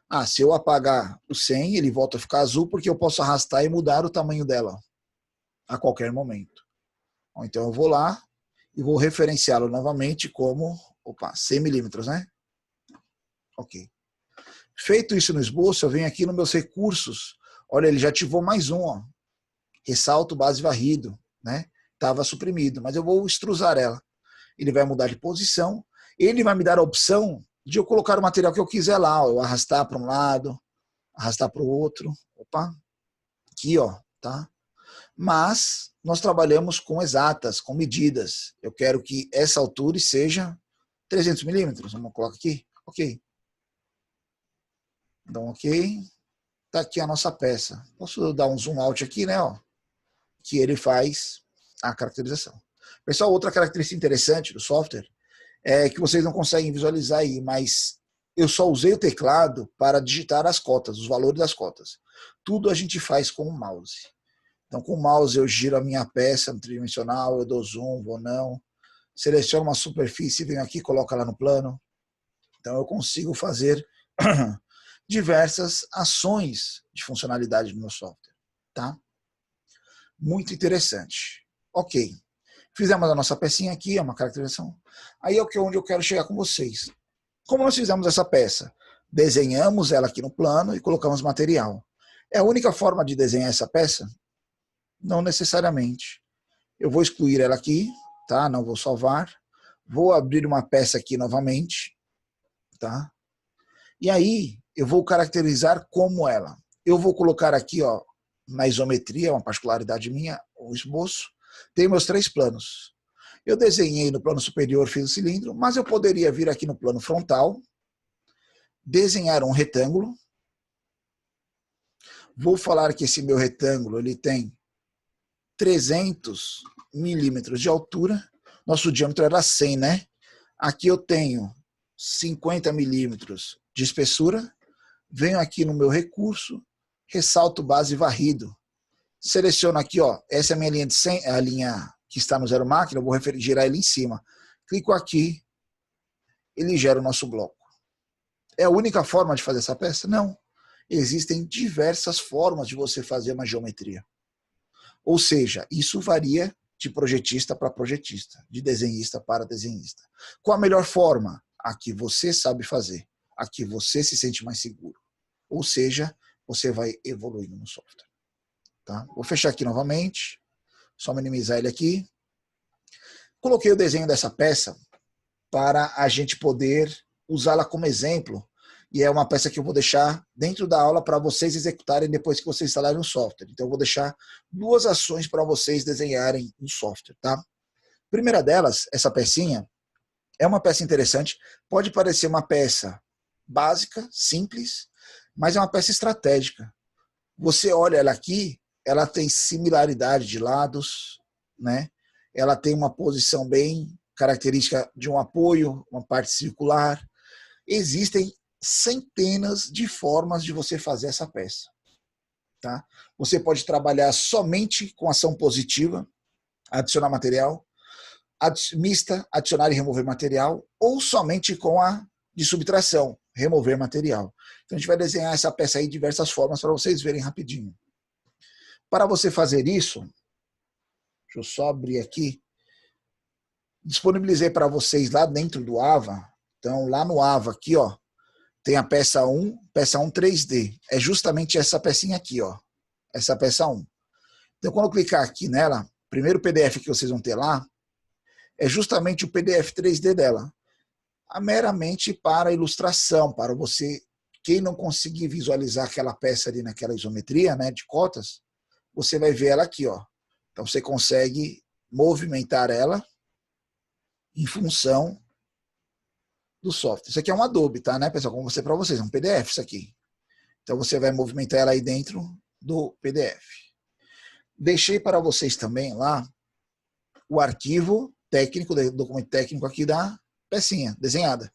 Ah, se eu apagar o 100, ele volta a ficar azul porque eu posso arrastar e mudar o tamanho dela a qualquer momento. Então eu vou lá e vou referenciá-lo novamente como 100 milímetros, né? Ok. Feito isso no esboço, eu venho aqui nos meus recursos. Olha, ele já ativou mais um, ó. Ressalto base varrido, né? Estava suprimido, mas eu vou extrusar ela. Ele vai mudar de posição. Ele vai me dar a opção de eu colocar o material que eu quiser lá, ó. Eu arrastar para um lado, arrastar para o outro. Opa, aqui, ó, tá? Mas nós trabalhamos com exatas, com medidas. Eu quero que essa altura seja 300 milímetros. Vamos colocar aqui? Ok. Então, ok. está aqui a nossa peça. Posso dar um zoom out aqui, né? Ó, que ele faz a caracterização. Pessoal, outra característica interessante do software é que vocês não conseguem visualizar aí, mas eu só usei o teclado para digitar as cotas, os valores das cotas. Tudo a gente faz com o mouse. Então, com o mouse eu giro a minha peça no tridimensional, eu dou zoom, vou não, seleciono uma superfície, venho aqui, coloco ela no plano. Então, eu consigo fazer diversas ações de funcionalidade no meu software. Tá? Muito interessante. Ok. Fizemos a nossa pecinha aqui, é uma caracterização. Aí é onde eu quero chegar com vocês. Como nós fizemos essa peça? Desenhamos ela aqui no plano e colocamos material. É a única forma de desenhar essa peça? Não necessariamente. Eu vou excluir ela aqui, tá? Não vou salvar. Vou abrir uma peça aqui novamente, tá? E aí eu vou caracterizar como ela. Eu vou colocar aqui, ó, na isometria, uma particularidade minha, o esboço. Tem meus 3 planos. Eu desenhei no plano superior, fiz o cilindro, mas eu poderia vir aqui no plano frontal, desenhar um retângulo. Vou falar que esse meu retângulo ele tem 300 milímetros de altura. Nosso diâmetro era 100, né? Aqui eu tenho 50 milímetros de espessura. Venho aqui no meu recurso, ressalto base varrido. Seleciono aqui, ó, essa é a minha linha de 100, a linha que está no zero máquina, eu vou girar ele em cima. Clico aqui, ele gera o nosso bloco. É a única forma de fazer essa peça? Não. Existem diversas formas de você fazer uma geometria. Ou seja, isso varia de projetista para projetista, de desenhista para desenhista. Qual a melhor forma? A que você sabe fazer, a que você se sente mais seguro. Ou seja, você vai evoluindo no software. Tá? Vou fechar aqui novamente, só minimizar ele aqui. Coloquei o desenho dessa peça para a gente poder usá-la como exemplo, e é uma peça que eu vou deixar dentro da aula para vocês executarem depois que vocês instalarem o software. Então eu vou deixar 2 ações para vocês desenharem no software. Tá? Primeira delas, essa pecinha, é uma peça interessante, pode parecer uma peça básica, simples, mas é uma peça estratégica. Você olha ela aqui, ela tem similaridade de lados, né? Ela tem uma posição bem característica de um apoio, uma parte circular. Existem centenas de formas de você fazer essa peça. Tá? Você pode trabalhar somente com ação positiva, adicionar material, mista, adicionar e remover material, ou somente com a de subtração, remover material. Então a gente vai desenhar essa peça aí de diversas formas para vocês verem rapidinho. Para você fazer isso, deixa eu só abrir aqui, disponibilizei para vocês lá dentro do AVA. Então lá no AVA aqui, ó, tem a peça 1 3D. É justamente essa pecinha aqui, ó, essa peça 1. Então quando eu clicar aqui nela, o primeiro PDF que vocês vão ter lá é justamente o PDF 3D dela. Meramente para ilustração, para você, quem não conseguir visualizar aquela peça ali naquela isometria, né, de cotas, você vai ver ela aqui, ó. Então você consegue movimentar ela em função do software. Isso aqui é um Adobe, tá, né, pessoal? Como eu mostrei para vocês, é um PDF isso aqui. Então você vai movimentar ela aí dentro do PDF. Deixei para vocês também lá o arquivo técnico, documento técnico aqui da pecinha desenhada.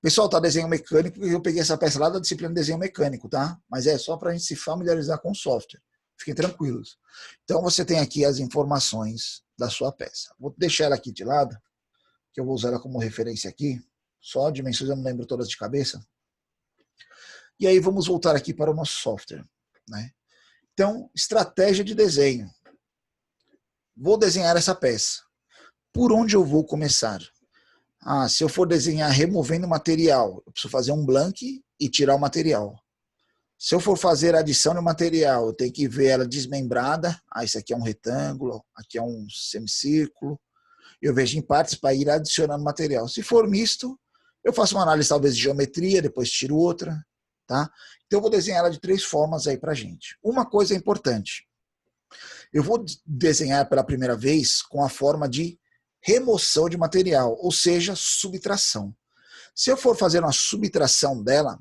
Pessoal, tá desenho mecânico, porque eu peguei essa peça lá da disciplina de desenho mecânico, tá? Mas é só para a gente se familiarizar com o software. Fiquem tranquilos. Então você tem aqui as informações da sua peça. Vou deixar ela aqui de lado, que eu vou usar ela como referência aqui. Só dimensões eu não lembro todas de cabeça. E aí vamos voltar aqui para o nosso software, né? Então, estratégia de desenho. Vou desenhar essa peça. Por onde eu vou começar? Se eu for desenhar removendo material, eu preciso fazer um blank e tirar o material. Se eu for fazer adição de material, eu tenho que ver ela desmembrada. Isso aqui é um retângulo, aqui é um semicírculo. Eu vejo em partes para ir adicionando material. Se for misto, eu faço uma análise talvez de geometria, depois tiro outra. Tá? Então eu vou desenhar ela de 3 formas aí pra gente. Uma coisa é importante. Eu vou desenhar pela primeira vez com a forma de remoção de material, ou seja, subtração. Se eu for fazer uma subtração dela,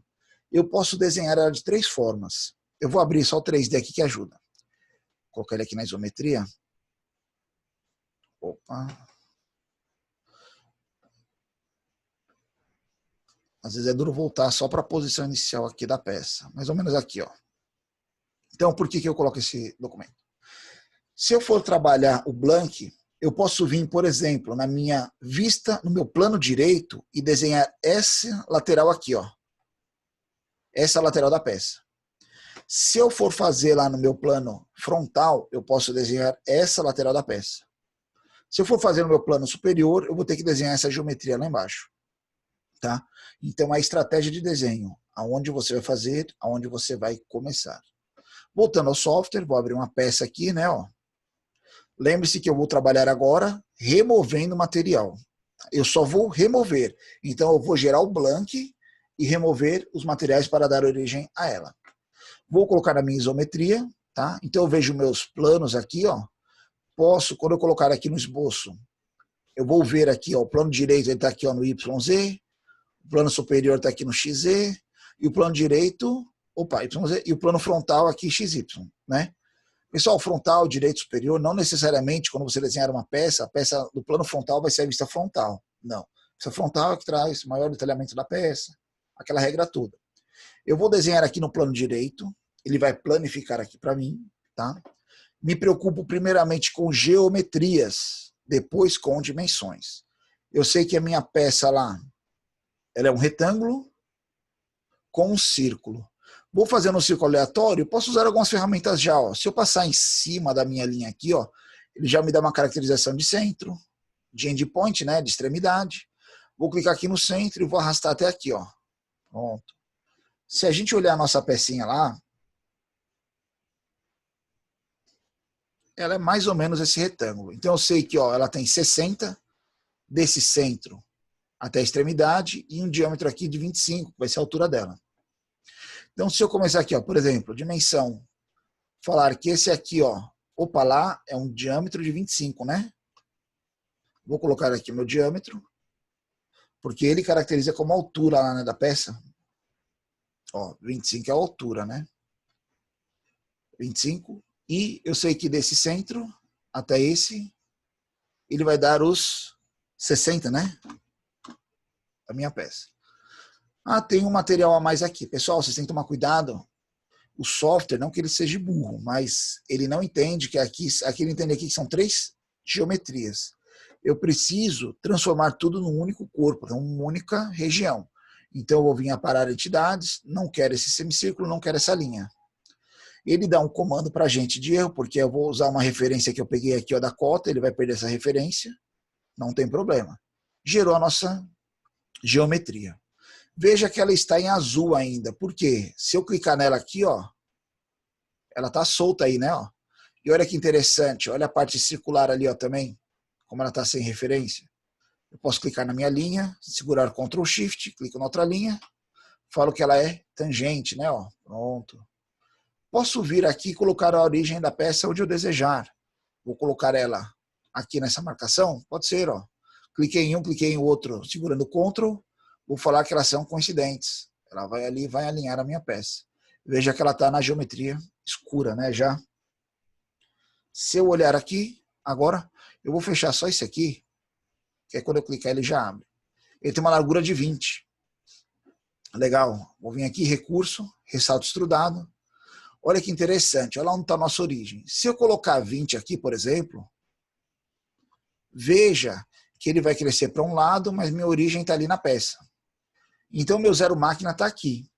eu posso desenhar ela de 3 formas. Eu vou abrir só o 3D aqui que ajuda. Vou colocar ele aqui na isometria. Opa. Às vezes é duro voltar só para a posição inicial aqui da peça. Mais ou menos aqui, ó. Então, por que eu coloco esse documento? Se eu for trabalhar o blank, eu posso vir, por exemplo, na minha vista, no meu plano direito e desenhar essa lateral aqui, ó. Essa lateral da peça. Se eu for fazer lá no meu plano frontal, eu posso desenhar essa lateral da peça. Se eu for fazer no meu plano superior, eu vou ter que desenhar essa geometria lá embaixo. Tá? Então, a estratégia de desenho, aonde você vai fazer, aonde você vai começar. Voltando ao software, vou abrir uma peça aqui, né? Ó. Lembre-se que eu vou trabalhar agora removendo o material. Eu só vou remover. Então, eu vou gerar o blank e remover os materiais para dar origem a ela. Vou colocar na minha isometria, tá? Então, eu vejo meus planos aqui, ó. Posso, quando eu colocar aqui no esboço, eu vou ver aqui, ó, o plano direito está aqui ó, no YZ, o plano superior está aqui no XZ, e o plano direito, opa, YZ, e o plano frontal aqui XY, né? Pessoal, frontal, direito, superior, não necessariamente quando você desenhar uma peça, a peça do plano frontal vai ser a vista frontal. Não. A vista frontal é que traz maior detalhamento da peça, aquela regra toda. Eu vou desenhar aqui no plano direito, ele vai planificar aqui para mim, tá? Me preocupo primeiramente com geometrias, depois com dimensões. Eu sei que a minha peça lá, ela é um retângulo com um círculo. Vou fazer um círculo aleatório, posso usar algumas ferramentas já. Ó. Se eu passar em cima da minha linha aqui, ó, ele já me dá uma caracterização de centro, de endpoint, né, de extremidade. Vou clicar aqui no centro e vou arrastar até aqui. Ó. Pronto. Se a gente olhar a nossa pecinha lá, ela é mais ou menos esse retângulo. Então eu sei que ó, ela tem 60 desse centro até a extremidade e um diâmetro aqui de 25, que vai ser a altura dela. Então se eu começar aqui, ó, por exemplo, dimensão, falar que esse aqui, ó, opa, lá é um diâmetro de 25, né? Vou colocar aqui o meu diâmetro, porque ele caracteriza como a altura lá, né, da peça. Ó, 25 é a altura, né? 25. E eu sei que desse centro até esse, ele vai dar os 60, né? Da minha peça. Ah, tem um material a mais aqui. Pessoal, vocês têm que tomar cuidado. O software, não que ele seja burro, mas ele não entende que aqui ele entende aqui que são 3 geometrias. Eu preciso transformar tudo num único corpo, numa única região. Então eu vou vir aparar entidades, não quero esse semicírculo, não quero essa linha. Ele dá um comando para a gente de erro, porque eu vou usar uma referência que eu peguei aqui ó, da cota, ele vai perder essa referência, não tem problema. Gerou a nossa geometria. Veja que ela está em azul ainda, porque se eu clicar nela aqui, ó, ela está solta aí, né? Ó. E olha que interessante, olha a parte circular ali ó, também, como ela está sem referência. Eu posso clicar na minha linha, segurar Ctrl Shift, clico na outra linha, falo que ela é tangente, né? Ó, pronto. Posso vir aqui e colocar a origem da peça onde eu desejar. Vou colocar ela aqui nessa marcação, pode ser, ó. Cliquei em um, cliquei em outro, segurando Ctrl, vou falar que elas são coincidentes. Ela vai ali e vai alinhar a minha peça. Veja que ela está na geometria escura, né, já. Se eu olhar aqui, agora, eu vou fechar só esse aqui, que é quando eu clicar ele já abre. Ele tem uma largura de 20. Legal. Vou vir aqui, recurso, ressalto extrudado. Olha que interessante, olha lá onde está a nossa origem. Se eu colocar 20 aqui, por exemplo, veja que ele vai crescer para um lado, mas minha origem está ali na peça. Então, meu zero máquina está aqui.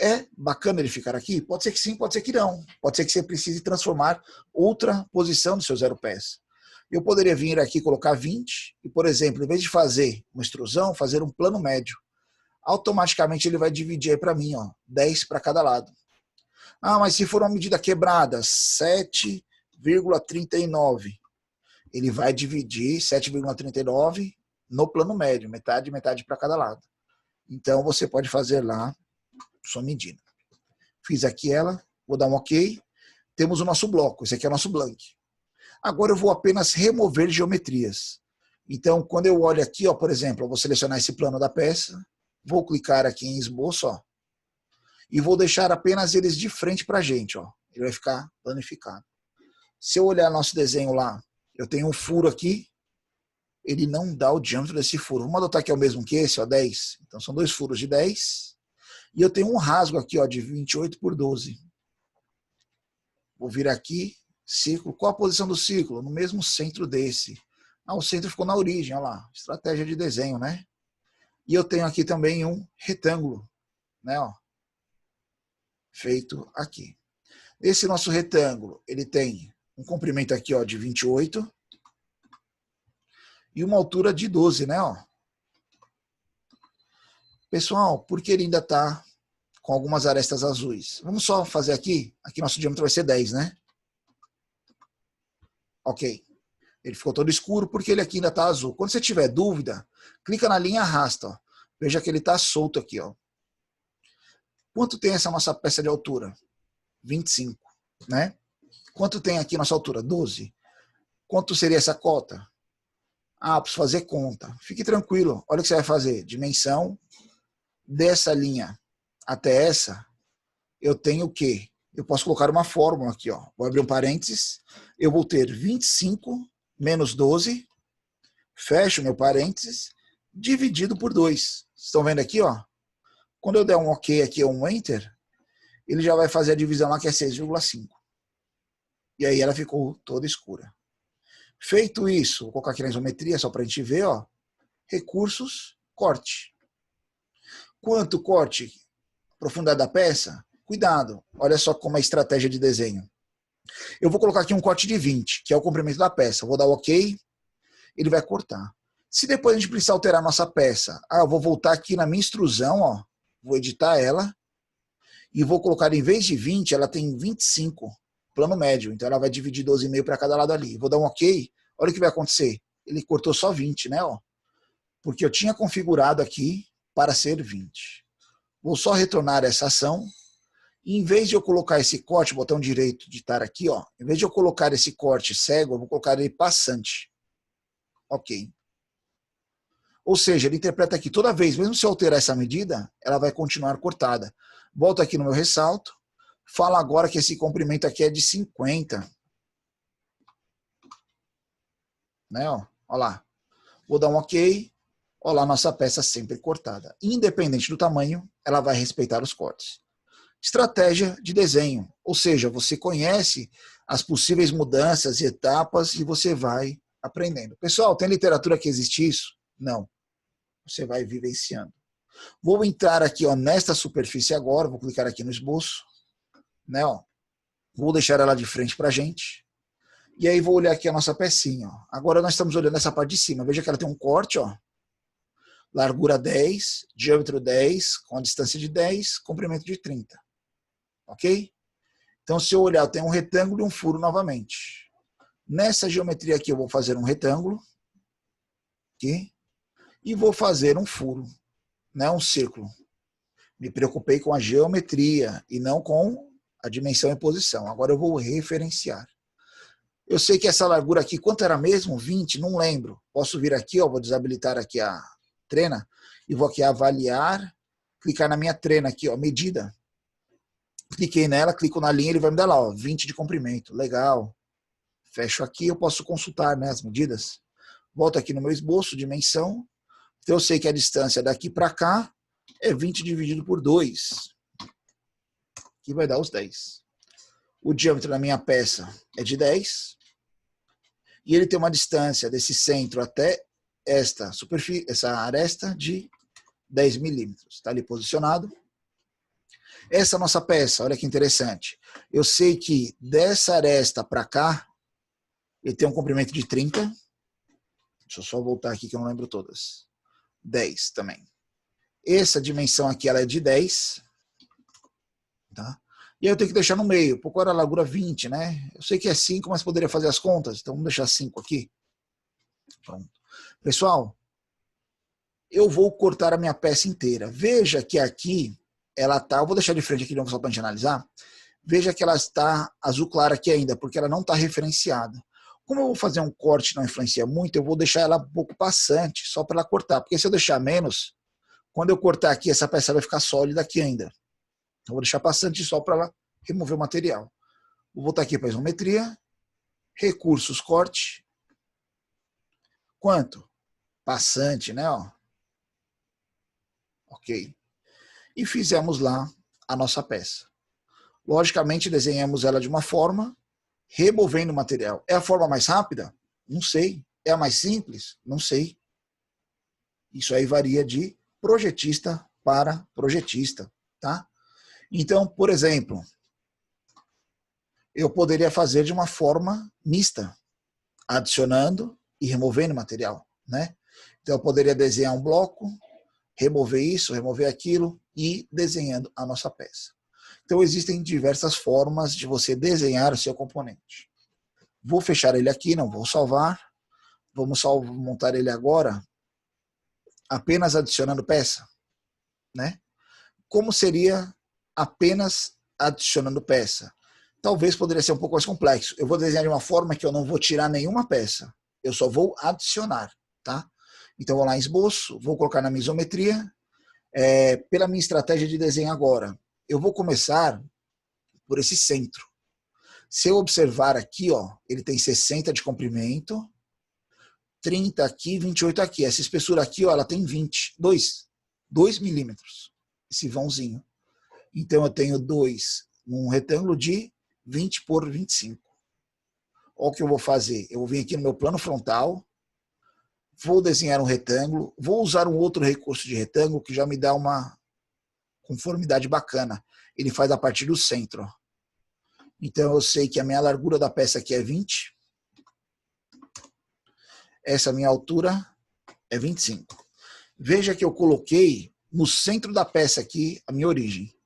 É bacana ele ficar aqui? Pode ser que sim, pode ser que não. Pode ser que você precise transformar outra posição do seu zero peça. Eu poderia vir aqui e colocar 20 e, por exemplo, em vez de fazer uma extrusão, fazer um plano médio. Automaticamente ele vai dividir aí para mim, ó, 10 para cada lado. Ah, mas se for uma medida quebrada, 7,39. Ele vai dividir 7,39 no plano médio, metade, metade para cada lado. Então, você pode fazer lá sua medida. Fiz aqui ela, vou dar um OK. Temos o nosso bloco, esse aqui é o nosso blank. Agora eu vou apenas remover geometrias. Então, quando eu olho aqui, ó, por exemplo, eu vou selecionar esse plano da peça, vou clicar aqui em esboço, ó, e vou deixar apenas eles de frente para a gente. Ó. Ele vai ficar planificado. Se eu olhar nosso desenho lá, eu tenho um furo aqui, ele não dá o diâmetro desse furo. Vamos adotar que é o mesmo que esse, ó, 10. Então são 2 furos de 10. E eu tenho um rasgo aqui, ó, de 28 por 12. Vou vir aqui, círculo. Qual a posição do círculo? No mesmo centro desse. Ah, o centro ficou na origem, olha lá. Estratégia de desenho, né? E eu tenho aqui também um retângulo, né, ó, feito aqui. Esse nosso retângulo, ele tem um comprimento aqui, ó, de 28 e uma altura de 12, né, ó. Pessoal, por que ele ainda está com algumas arestas azuis? Vamos só fazer aqui. Aqui nosso diâmetro vai ser 10, né? Ok. Ele ficou todo escuro porque ele aqui ainda está azul. Quando você tiver dúvida, clica na linha e arrasta, ó. Veja que ele está solto aqui, ó. Quanto tem essa nossa peça de altura? 25, né? Quanto tem aqui nossa altura? 12. Quanto seria essa cota? Ah, preciso fazer conta. Fique tranquilo. Olha o que você vai fazer. Dimensão dessa linha até essa, eu tenho o quê? Eu posso colocar uma fórmula aqui, ó. Vou abrir um parênteses. Eu vou ter 25 menos 12, fecho meu parênteses, dividido por 2. Estão vendo aqui, ó? Quando eu der um OK aqui ou um Enter, ele já vai fazer a divisão lá que é 6,5. E aí ela ficou toda escura. Feito isso, vou colocar aqui na isometria só para a gente ver, ó. Recursos, corte. Quanto corte? Profundidade da peça? Cuidado, olha só como é a estratégia de desenho. Eu vou colocar aqui um corte de 20, que é o comprimento da peça. Vou dar o OK, ele vai cortar. Se depois a gente precisar alterar a nossa peça, eu vou voltar aqui na minha extrusão, ó, vou editar ela, e vou colocar, em vez de 20, ela tem 25, plano médio. Então ela vai dividir 12,5 para cada lado ali. Vou dar um OK, olha o que vai acontecer. Ele cortou só 20, né? Ó, porque eu tinha configurado aqui para ser 20. Vou só retornar essa ação. E em vez de eu colocar esse corte, botão direito de estar aqui, ó, em vez de eu colocar esse corte cego, eu vou colocar ele passante. Ok. Ou seja, ele interpreta aqui toda vez, mesmo se eu alterar essa medida, ela vai continuar cortada. Volto aqui no meu ressalto. Fala agora que esse comprimento aqui é de 50. Né, ó? Olha lá. Vou dar um OK. Olha lá, nossa peça sempre cortada. Independente do tamanho, ela vai respeitar os cortes. Estratégia de desenho. Ou seja, você conhece as possíveis mudanças e etapas e você vai aprendendo. Pessoal, tem literatura que existe isso? Não. Você vai vivenciando. Vou entrar aqui, ó, nesta superfície agora. Vou clicar aqui no esboço. Né, ó. Vou deixar ela de frente para a gente. E aí vou olhar aqui a nossa pecinha. Ó. Agora nós estamos olhando essa parte de cima. Veja que ela tem um corte, ó. Largura 10, diâmetro 10, com a distância de 10, comprimento de 30. Ok? Então, se eu olhar, eu tenho um retângulo e um furo novamente. Nessa geometria aqui, eu vou fazer um retângulo. Aqui. E vou fazer um furo. Né, um círculo. Me preocupei com a geometria e não com a dimensão e posição. Agora eu vou referenciar. Eu sei que essa largura aqui, quanto era mesmo? 20? Não lembro. Posso vir aqui, ó, vou desabilitar aqui a trena e vou aqui avaliar, clicar na minha trena aqui, ó, medida. Cliquei nela, clico na linha, ele vai me dar lá, ó, 20 de comprimento. Legal. Fecho aqui, eu posso consultar, né, as medidas. Volto aqui no meu esboço, dimensão. Então eu sei que a distância daqui para cá é 20 dividido por 2. Que vai dar os 10. O diâmetro da minha peça é de 10. E ele tem uma distância desse centro até esta superfície, essa aresta de 10 milímetros. Está ali posicionado. Essa nossa peça, olha que interessante. Eu sei que dessa aresta para cá, ele tem um comprimento de 30. Deixa eu só voltar aqui que eu não lembro todas. 10 também. Essa dimensão aqui ela é de 10. Tá? E aí eu tenho que deixar no meio. Por qual era a largura? 20, né? Eu sei que é 5, mas poderia fazer as contas. Então vamos deixar 5 aqui. Pronto. Pessoal, eu vou cortar a minha peça inteira. Veja que aqui ela tá, eu vou deixar de frente aqui só para a gente analisar. Veja que ela está azul clara aqui ainda, porque ela não está referenciada. Como eu vou fazer um corte que não influencia muito, eu vou deixar ela um pouco passante, só para ela cortar. Porque se eu deixar menos, quando eu cortar aqui, essa peça vai ficar sólida aqui ainda. Então, vou deixar passante só para ela remover o material. Vou voltar aqui para a isometria. Recursos, corte. Quanto? Passante, né? Ó. Ok. E fizemos lá a nossa peça. Logicamente, desenhamos ela de uma forma, removendo o material. É a forma mais rápida? Não sei. É a mais simples? Não sei. Isso aí varia de projetista para projetista, tá? Então, por exemplo, eu poderia fazer de uma forma mista, adicionando e removendo material, né? Então, eu poderia desenhar um bloco, remover isso, remover aquilo e desenhando a nossa peça. Então, existem diversas formas de você desenhar o seu componente. Vou fechar ele aqui, não vou salvar. Vamos montar ele agora, apenas adicionando peça, né? Como seria apenas adicionando peça? Talvez poderia ser um pouco mais complexo. Eu vou desenhar de uma forma que eu não vou tirar nenhuma peça. Eu só vou adicionar, tá? Então, vou lá em esboço, vou colocar na minha isometria. Pela minha estratégia de desenho agora, eu vou começar por esse centro. Se eu observar aqui, ó, ele tem 60 de comprimento, 30 aqui, 28 aqui. Essa espessura aqui, ó, ela tem 2 milímetros, esse vãozinho. Então, eu tenho 2 num retângulo de 20 por 25. Olha o que eu vou fazer. Eu vou vir aqui no meu plano frontal, vou desenhar um retângulo, vou usar um outro recurso de retângulo que já me dá uma conformidade bacana. Ele faz a partir do centro. Ó. Então, eu sei que a minha largura da peça aqui é 20. Essa minha altura é 25. Veja que eu coloquei no centro da peça aqui a minha origem.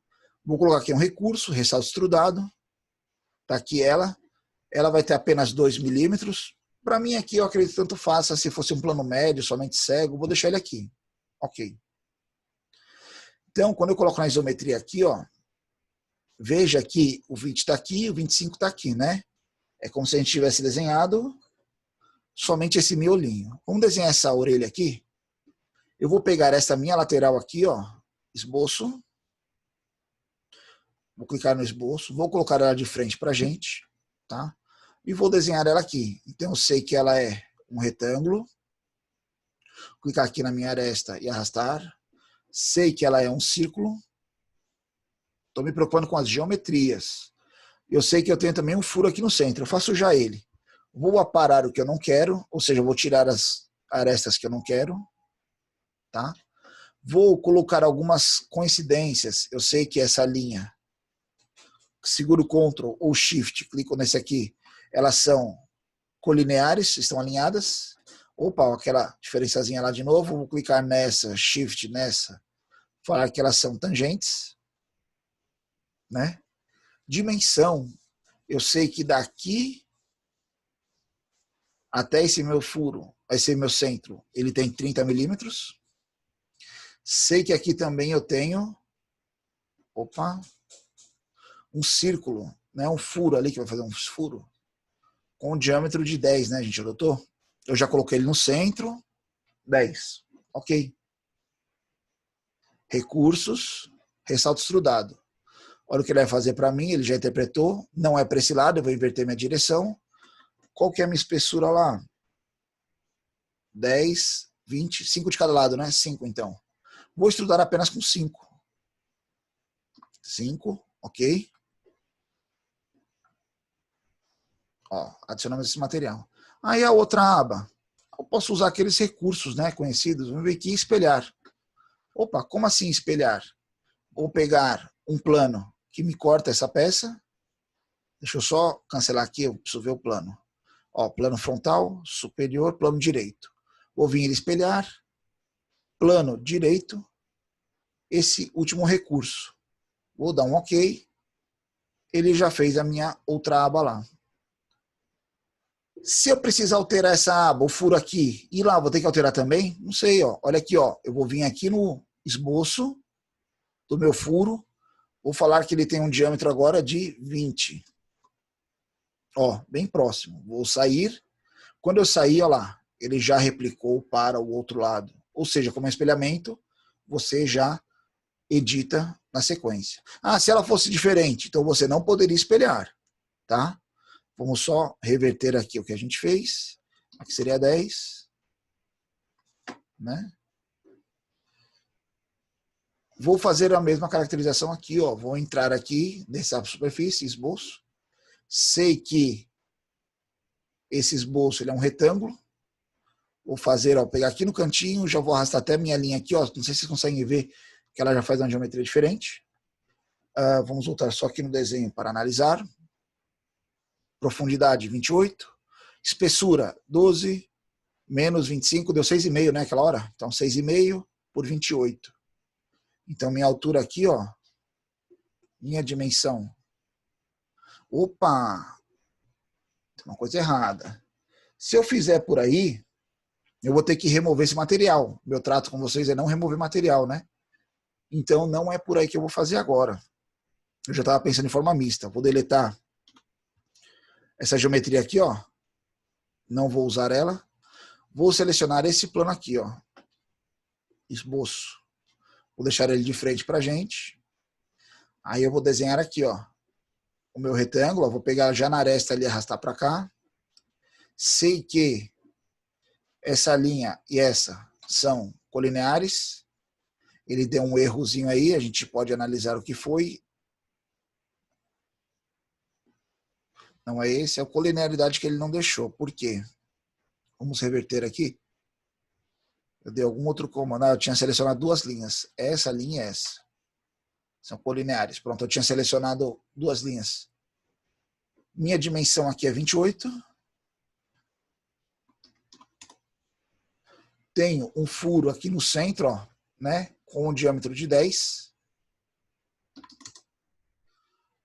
Vou colocar aqui um recurso, ressalto extrudado. Está aqui ela. Ela vai ter apenas 2 milímetros. Para mim aqui, eu acredito que tanto faça se fosse um plano médio, somente cego. Vou deixar ele aqui. Ok. Então, quando eu coloco na isometria aqui, ó, veja que o 20 está aqui, o 25 está aqui, né? É como se a gente tivesse desenhado somente esse miolinho. Vamos desenhar essa orelha aqui. Eu vou pegar essa minha lateral aqui, ó, esboço. Vou clicar no esboço, vou colocar ela de frente pra gente, tá? E vou desenhar ela aqui. Então eu sei que ela é um retângulo. Vou clicar aqui na minha aresta e arrastar. Sei que ela é um círculo. Estou me preocupando com as geometrias. Eu sei que eu tenho também um furo aqui no centro. Eu faço já ele. Vou aparar o que eu não quero, ou seja, eu vou tirar as arestas que eu não quero, tá? Vou colocar algumas coincidências. Eu sei que essa linha, seguro Ctrl ou Shift, clico nesse aqui, elas são colineares, estão alinhadas. Opa, aquela diferençazinha lá de novo, vou clicar nessa, Shift nessa, falar que elas são tangentes, né? Dimensão, eu sei que daqui até esse meu furo, esse meu centro, ele tem 30 milímetros. Sei que aqui também eu tenho, um círculo, né, um furo ali, que vai fazer um furo, com um diâmetro de 10, né, gente, adotou? Eu já coloquei ele no centro, 10, ok. Recursos, ressalto extrudado. Olha o que ele vai fazer para mim, ele já interpretou, não é para esse lado, eu vou inverter minha direção. Qual que é a minha espessura lá? 10, 20, 5 de cada lado, né? 5 então. Vou extrudar apenas com 5. 5, ok. Ó, adicionamos esse material. Aí a outra aba, eu posso usar aqueles recursos, né, conhecidos. Vamos ver aqui, espelhar. Opa, como assim espelhar? Vou pegar um plano que me corta essa peça. Deixa eu só cancelar aqui, eu preciso ver o plano. Ó, plano frontal, superior, plano direito. Vou vir espelhar, plano direito, esse último recurso. Vou dar um ok. Ele já fez a minha outra aba lá. Se eu precisar alterar essa aba, o furo aqui, e lá, vou ter que alterar também? Não sei, ó. Olha aqui, ó. Eu vou vir aqui no esboço do meu furo. Vou falar que ele tem um diâmetro agora de 20. Ó, bem próximo. Vou sair. Quando eu sair, ó lá, ele já replicou para o outro lado. Ou seja, como é espelhamento, você já edita na sequência. Ah, se ela fosse diferente, então você não poderia espelhar, tá? Vamos só reverter aqui o que a gente fez. Aqui seria 10, né? Vou fazer a mesma caracterização aqui, ó. Vou entrar aqui nessa superfície, esboço. Sei que esse esboço ele é um retângulo. Vou fazer, ó, pegar aqui no cantinho, já vou arrastar até a minha linha aqui, ó. Não sei se vocês conseguem ver que ela já faz uma geometria diferente. Vamos voltar só aqui no desenho para analisar. Profundidade 28. Espessura 12. Menos 25, deu 6,5, né, aquela hora? Então 6,5 por 28. Então minha altura aqui, ó. Minha dimensão. Opa! Tem uma coisa errada. Se eu fizer por aí, eu vou ter que remover esse material. Meu trato com vocês é não remover material, né? Então não é por aí que eu vou fazer agora. Eu já estava pensando em forma mista. Vou deletar essa geometria aqui, ó. Não vou usar ela. Vou selecionar esse plano aqui, ó. Esboço. Vou deixar ele de frente pra gente. Aí eu vou desenhar aqui, ó. O meu retângulo. Eu vou pegar já na aresta ali e arrastar para cá. Sei que essa linha e essa são colineares. Ele deu um errozinho aí, a gente pode analisar o que foi. Não é esse, é a colinearidade que ele não deixou. Por quê? Vamos reverter aqui. Eu dei algum outro comando. Eu tinha selecionado duas linhas. Essa linha e essa. São colineares. Pronto, eu tinha selecionado duas linhas. Minha dimensão aqui é 28. Tenho um furo aqui no centro, ó, né, com um diâmetro de 10.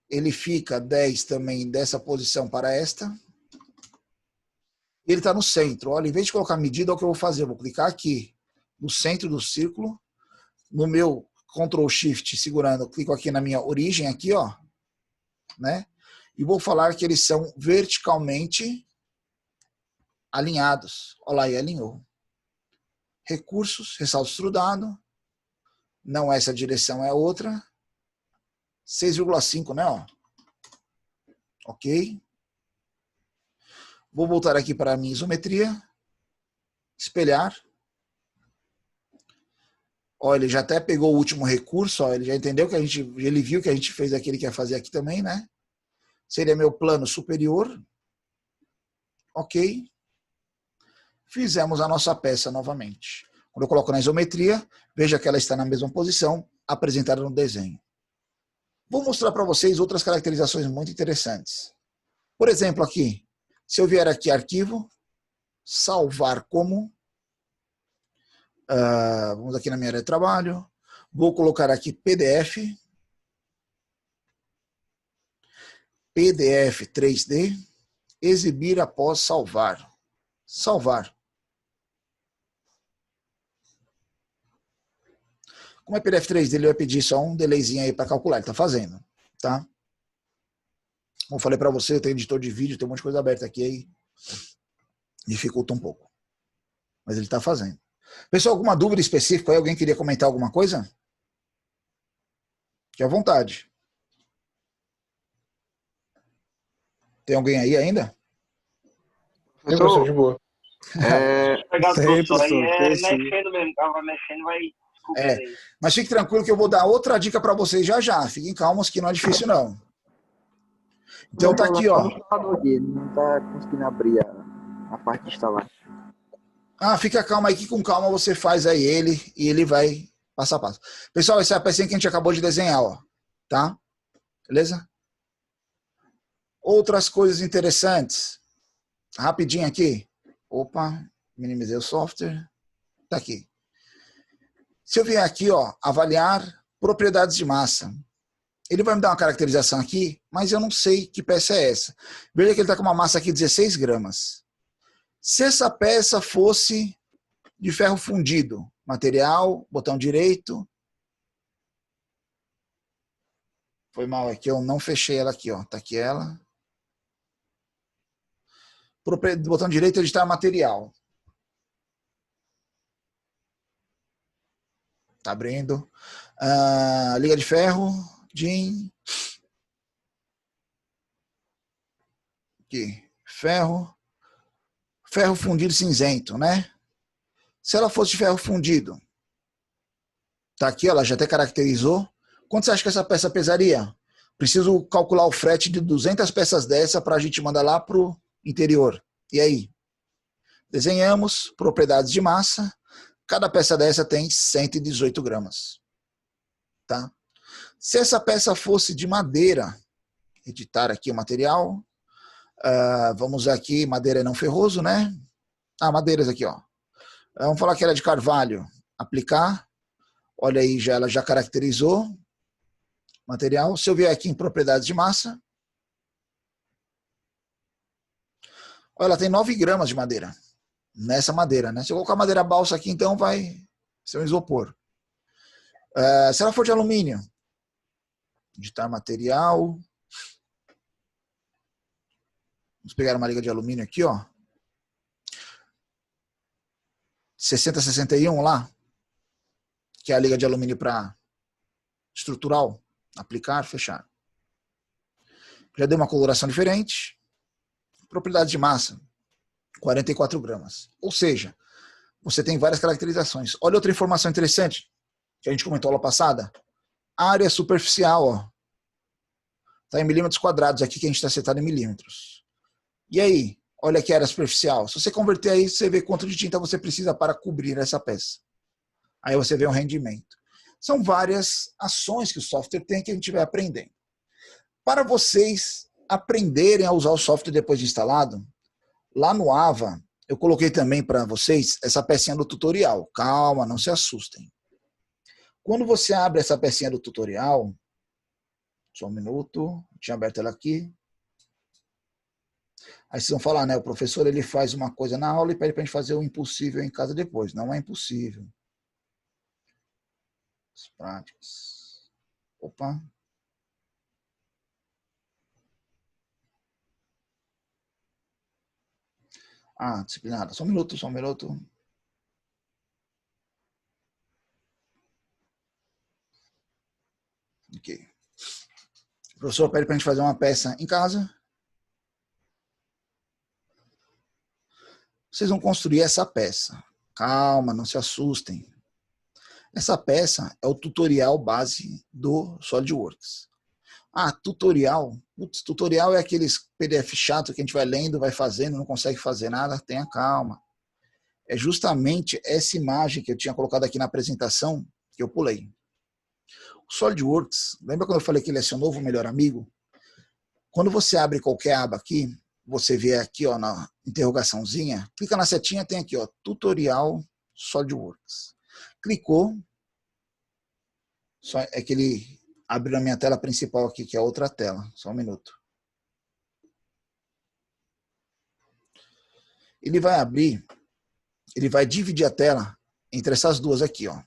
Ele fica 10 também dessa posição para esta. Ele está no centro. Olha, em vez de colocar medida, é o que eu vou fazer. Eu vou clicar aqui no centro do círculo. No meu Ctrl Shift segurando, eu clico aqui na minha origem, aqui, ó, né? E vou falar que eles são verticalmente alinhados. Olha lá, e alinhou. Recursos, ressalto extrudado. Não essa direção, é outra. 6,5, né? Ó. Ok. Vou voltar aqui para a minha isometria. Espelhar. Ó, ele já até pegou o último recurso. Ó, ele já entendeu que ele viu que a gente fez aqui, ele quer fazer aqui também, né? Seria meu plano superior. Ok. Fizemos a nossa peça novamente. Quando eu coloco na isometria, veja que ela está na mesma posição apresentada no desenho. Vou mostrar para vocês outras caracterizações muito interessantes. Por exemplo, aqui, se eu vier aqui, arquivo, salvar como, vamos aqui na minha área de trabalho, vou colocar aqui PDF, PDF 3D, exibir após salvar. Salvar. Como é PDF 3D, ele vai pedir só um delayzinho aí para calcular, ele está fazendo, tá? Como eu falei para você, eu tenho editor de vídeo, tem um monte de coisa aberta aqui, aí dificulta um pouco. Mas ele está fazendo. Pessoal, alguma dúvida específica aí? Alguém queria comentar alguma coisa? Fique à vontade. Tem alguém aí ainda? Tem, professor, de boa. Pegar Tem, tudo aí, professor, mexendo mesmo, tava mexendo, vai descobrindo aí. Mas fique tranquilo que eu vou dar outra dica para vocês já já. Fiquem calmos que não é difícil não. Então tá aqui, ó. Não tá conseguindo abrir a parte de instalar. Fica calma aí que com calma você faz aí ele e ele vai passo a passo. Pessoal, essa é a pecinha que a gente acabou de desenhar, ó. Tá? Beleza? Outras coisas interessantes. Rapidinho aqui. Opa, minimizei o software. Tá aqui. Se eu vier aqui, ó, avaliar propriedades de massa. Ele vai me dar uma caracterização aqui, mas eu não sei que peça é essa. Veja que ele está com uma massa aqui de 16 gramas. Se essa peça fosse de ferro fundido, material, botão direito. Foi mal aqui, eu não fechei ela aqui, ó. Tá aqui ela. Botão direito, editar material. Tá abrindo. Liga de ferro, DIN. Aqui, ferro fundido cinzento, né? Se ela fosse de ferro fundido, tá aqui, ela já até caracterizou. Quanto você acha que essa peça pesaria? Preciso calcular o frete de 200 peças dessa para a gente mandar lá para o interior. E aí? Desenhamos propriedades de massa. Cada peça dessa tem 118 gramas. Tá? Se essa peça fosse de madeira, editar aqui o material. Vamos usar aqui madeira não ferroso, né? Madeiras aqui, ó. Vamos falar que era de carvalho. Aplicar. Olha aí, ela já caracterizou material. Se eu vier aqui em propriedades de massa, olha, ela tem 9 gramas de madeira. Nessa madeira, né? Se eu colocar madeira balsa aqui, então vai ser um isopor. Se ela for de alumínio, editar material. Vamos pegar uma liga de alumínio aqui, ó. 6061 lá, que é a liga de alumínio para estrutural. Aplicar, fechar. Já deu uma coloração diferente. Propriedade de massa, 44 gramas. Ou seja, você tem várias caracterizações. Olha outra informação interessante que a gente comentou lá passada. Área superficial, ó. Está em milímetros quadrados aqui, que a gente está setado em milímetros. E aí? Olha aqui a área superficial. Se você converter aí, você vê quanto de tinta você precisa para cobrir essa peça. Aí você vê um rendimento. São várias ações que o software tem que a gente vai aprendendo. Para vocês aprenderem a usar o software depois de instalado, lá no AVA, eu coloquei também para vocês essa pecinha do tutorial. Calma, não se assustem. Quando você abre essa pecinha do tutorial, só um minuto, tinha aberto ela aqui. Aí vocês vão falar, né? O professor ele faz uma coisa na aula e pede para a gente fazer o impossível em casa depois. Não é impossível. As práticas. Opa. Disciplinada. Só um minuto, só um minuto. Ok. O professor pede para a gente fazer uma peça em casa. Vocês vão construir essa peça. Calma, não se assustem. Essa peça é o tutorial base do SolidWorks. Tutorial. Putz, tutorial é aqueles PDF chato que a gente vai lendo, vai fazendo, não consegue fazer nada. Tenha calma. É justamente essa imagem que eu tinha colocado aqui na apresentação que eu pulei. O SolidWorks, lembra quando eu falei que ele é seu novo melhor amigo? Quando você abre qualquer aba aqui, você vê aqui, ó, na interrogaçãozinha, clica na setinha, tem aqui, ó, tutorial SolidWorks. Clicou, é que ele abre na minha tela principal aqui, que é outra tela. Só um minuto. Ele vai abrir, ele vai dividir a tela entre essas duas aqui, ó.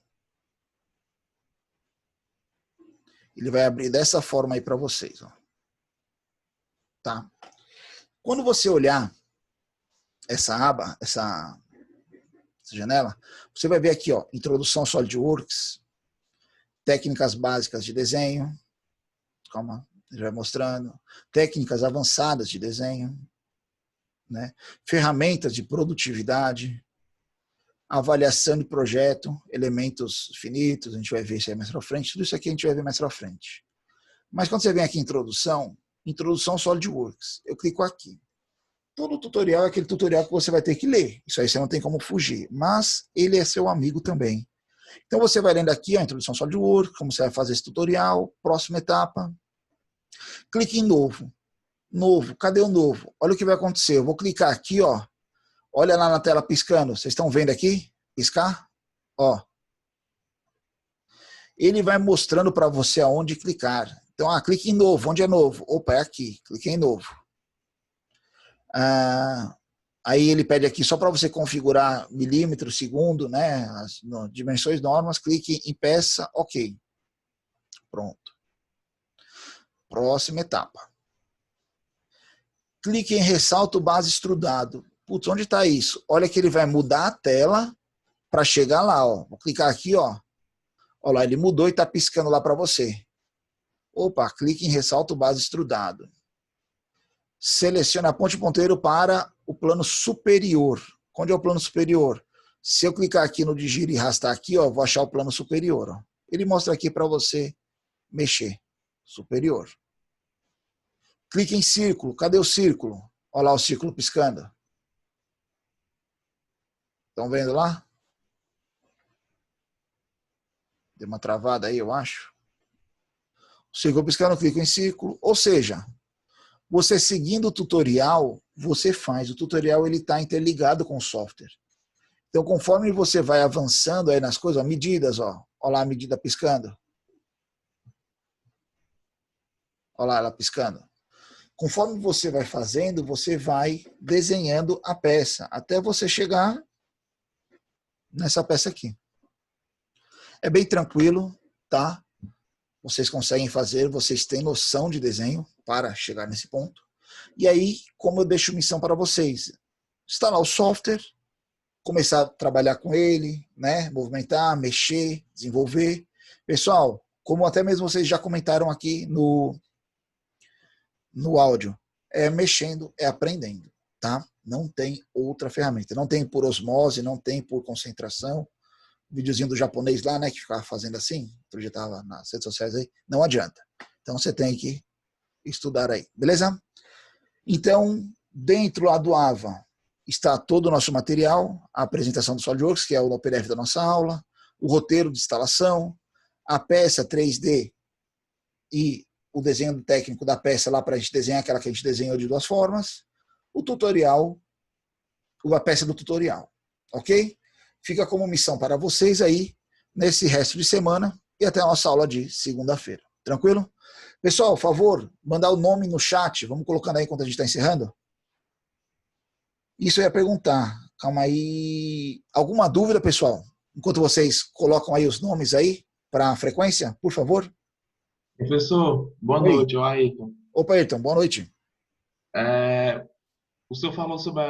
Ele vai abrir dessa forma aí para vocês, ó. Tá? Quando você olhar essa aba, essa janela, você vai ver aqui, ó, introdução ao SolidWorks, técnicas básicas de desenho, calma, ele vai mostrando, técnicas avançadas de desenho, né? Ferramentas de produtividade, avaliação de projeto, elementos finitos, a gente vai ver isso aí mais pra frente, tudo isso aqui a gente vai ver mais pra frente. Mas quando você vem aqui em introdução SolidWorks, eu clico aqui. Todo tutorial é aquele tutorial que você vai ter que ler, isso aí você não tem como fugir, mas ele é seu amigo também. Então você vai lendo aqui a introdução SolidWorks, como você vai fazer esse tutorial, próxima etapa. Clique em novo. Novo, cadê o novo? Olha o que vai acontecer. Eu vou clicar aqui, ó. Olha lá na tela piscando. Vocês estão vendo aqui? Piscar? Ó. Ele vai mostrando para você aonde clicar. Então, clique em novo. Onde é novo? Opa, é aqui. Clique em novo. Aí ele pede aqui só para você configurar milímetro, segundo, né? As dimensões normas. Clique em peça. Ok. Pronto. Próxima etapa. Clique em ressalto base extrudado. Putz, onde está isso? Olha que ele vai mudar a tela para chegar lá, ó. Vou clicar aqui, ó. Olha lá, ele mudou e está piscando lá para você. Opa, clique em ressalto base extrudado. Selecione a ponte ponteiro para o plano superior. Onde é o plano superior? Se eu clicar aqui no de giro e arrastar aqui, ó, vou achar o plano superior. Ó. Ele mostra aqui para você mexer. Superior. Clique em círculo. Cadê o círculo? Olha lá o círculo piscando. Estão vendo lá? Deu uma travada aí, eu acho. O círculo piscando, clique em círculo. Ou seja, você seguindo o tutorial, você faz. O tutorial está interligado com o software. Então, conforme você vai avançando aí nas coisas, ó, medidas, ó. Olha lá a medida piscando. Olha lá ela piscando. Conforme você vai fazendo, você vai desenhando a peça, até você chegar nessa peça aqui. É bem tranquilo, tá? Vocês conseguem fazer, vocês têm noção de desenho para chegar nesse ponto. E aí, como eu deixo missão para vocês? Instalar o software, começar a trabalhar com ele, né? Movimentar, mexer, desenvolver. Pessoal, como até mesmo vocês já comentaram aqui no áudio, é mexendo, é aprendendo, tá? Não tem outra ferramenta. Não tem por osmose, não tem por concentração. O videozinho do japonês lá, né, que ficava fazendo assim, outro dia estava nas redes sociais aí, não adianta. Então você tem que estudar aí, beleza? Então, dentro lá do AVA, está todo o nosso material, a apresentação do SolidWorks, que é o PDF da nossa aula, o roteiro de instalação, a peça 3D e o desenho técnico da peça lá para a gente desenhar aquela que a gente desenhou de duas formas, o tutorial, a peça do tutorial, ok? Fica como missão para vocês aí, nesse resto de semana e até a nossa aula de segunda-feira. Tranquilo? Pessoal, por favor, mandar o nome no chat, vamos colocando aí enquanto a gente está encerrando. Isso eu ia perguntar. Calma aí. Alguma dúvida, pessoal? Enquanto vocês colocam aí os nomes aí para a frequência, por favor. Professor, boa noite, o Ayrton. Opa, Ayrton, boa noite. O senhor falou sobre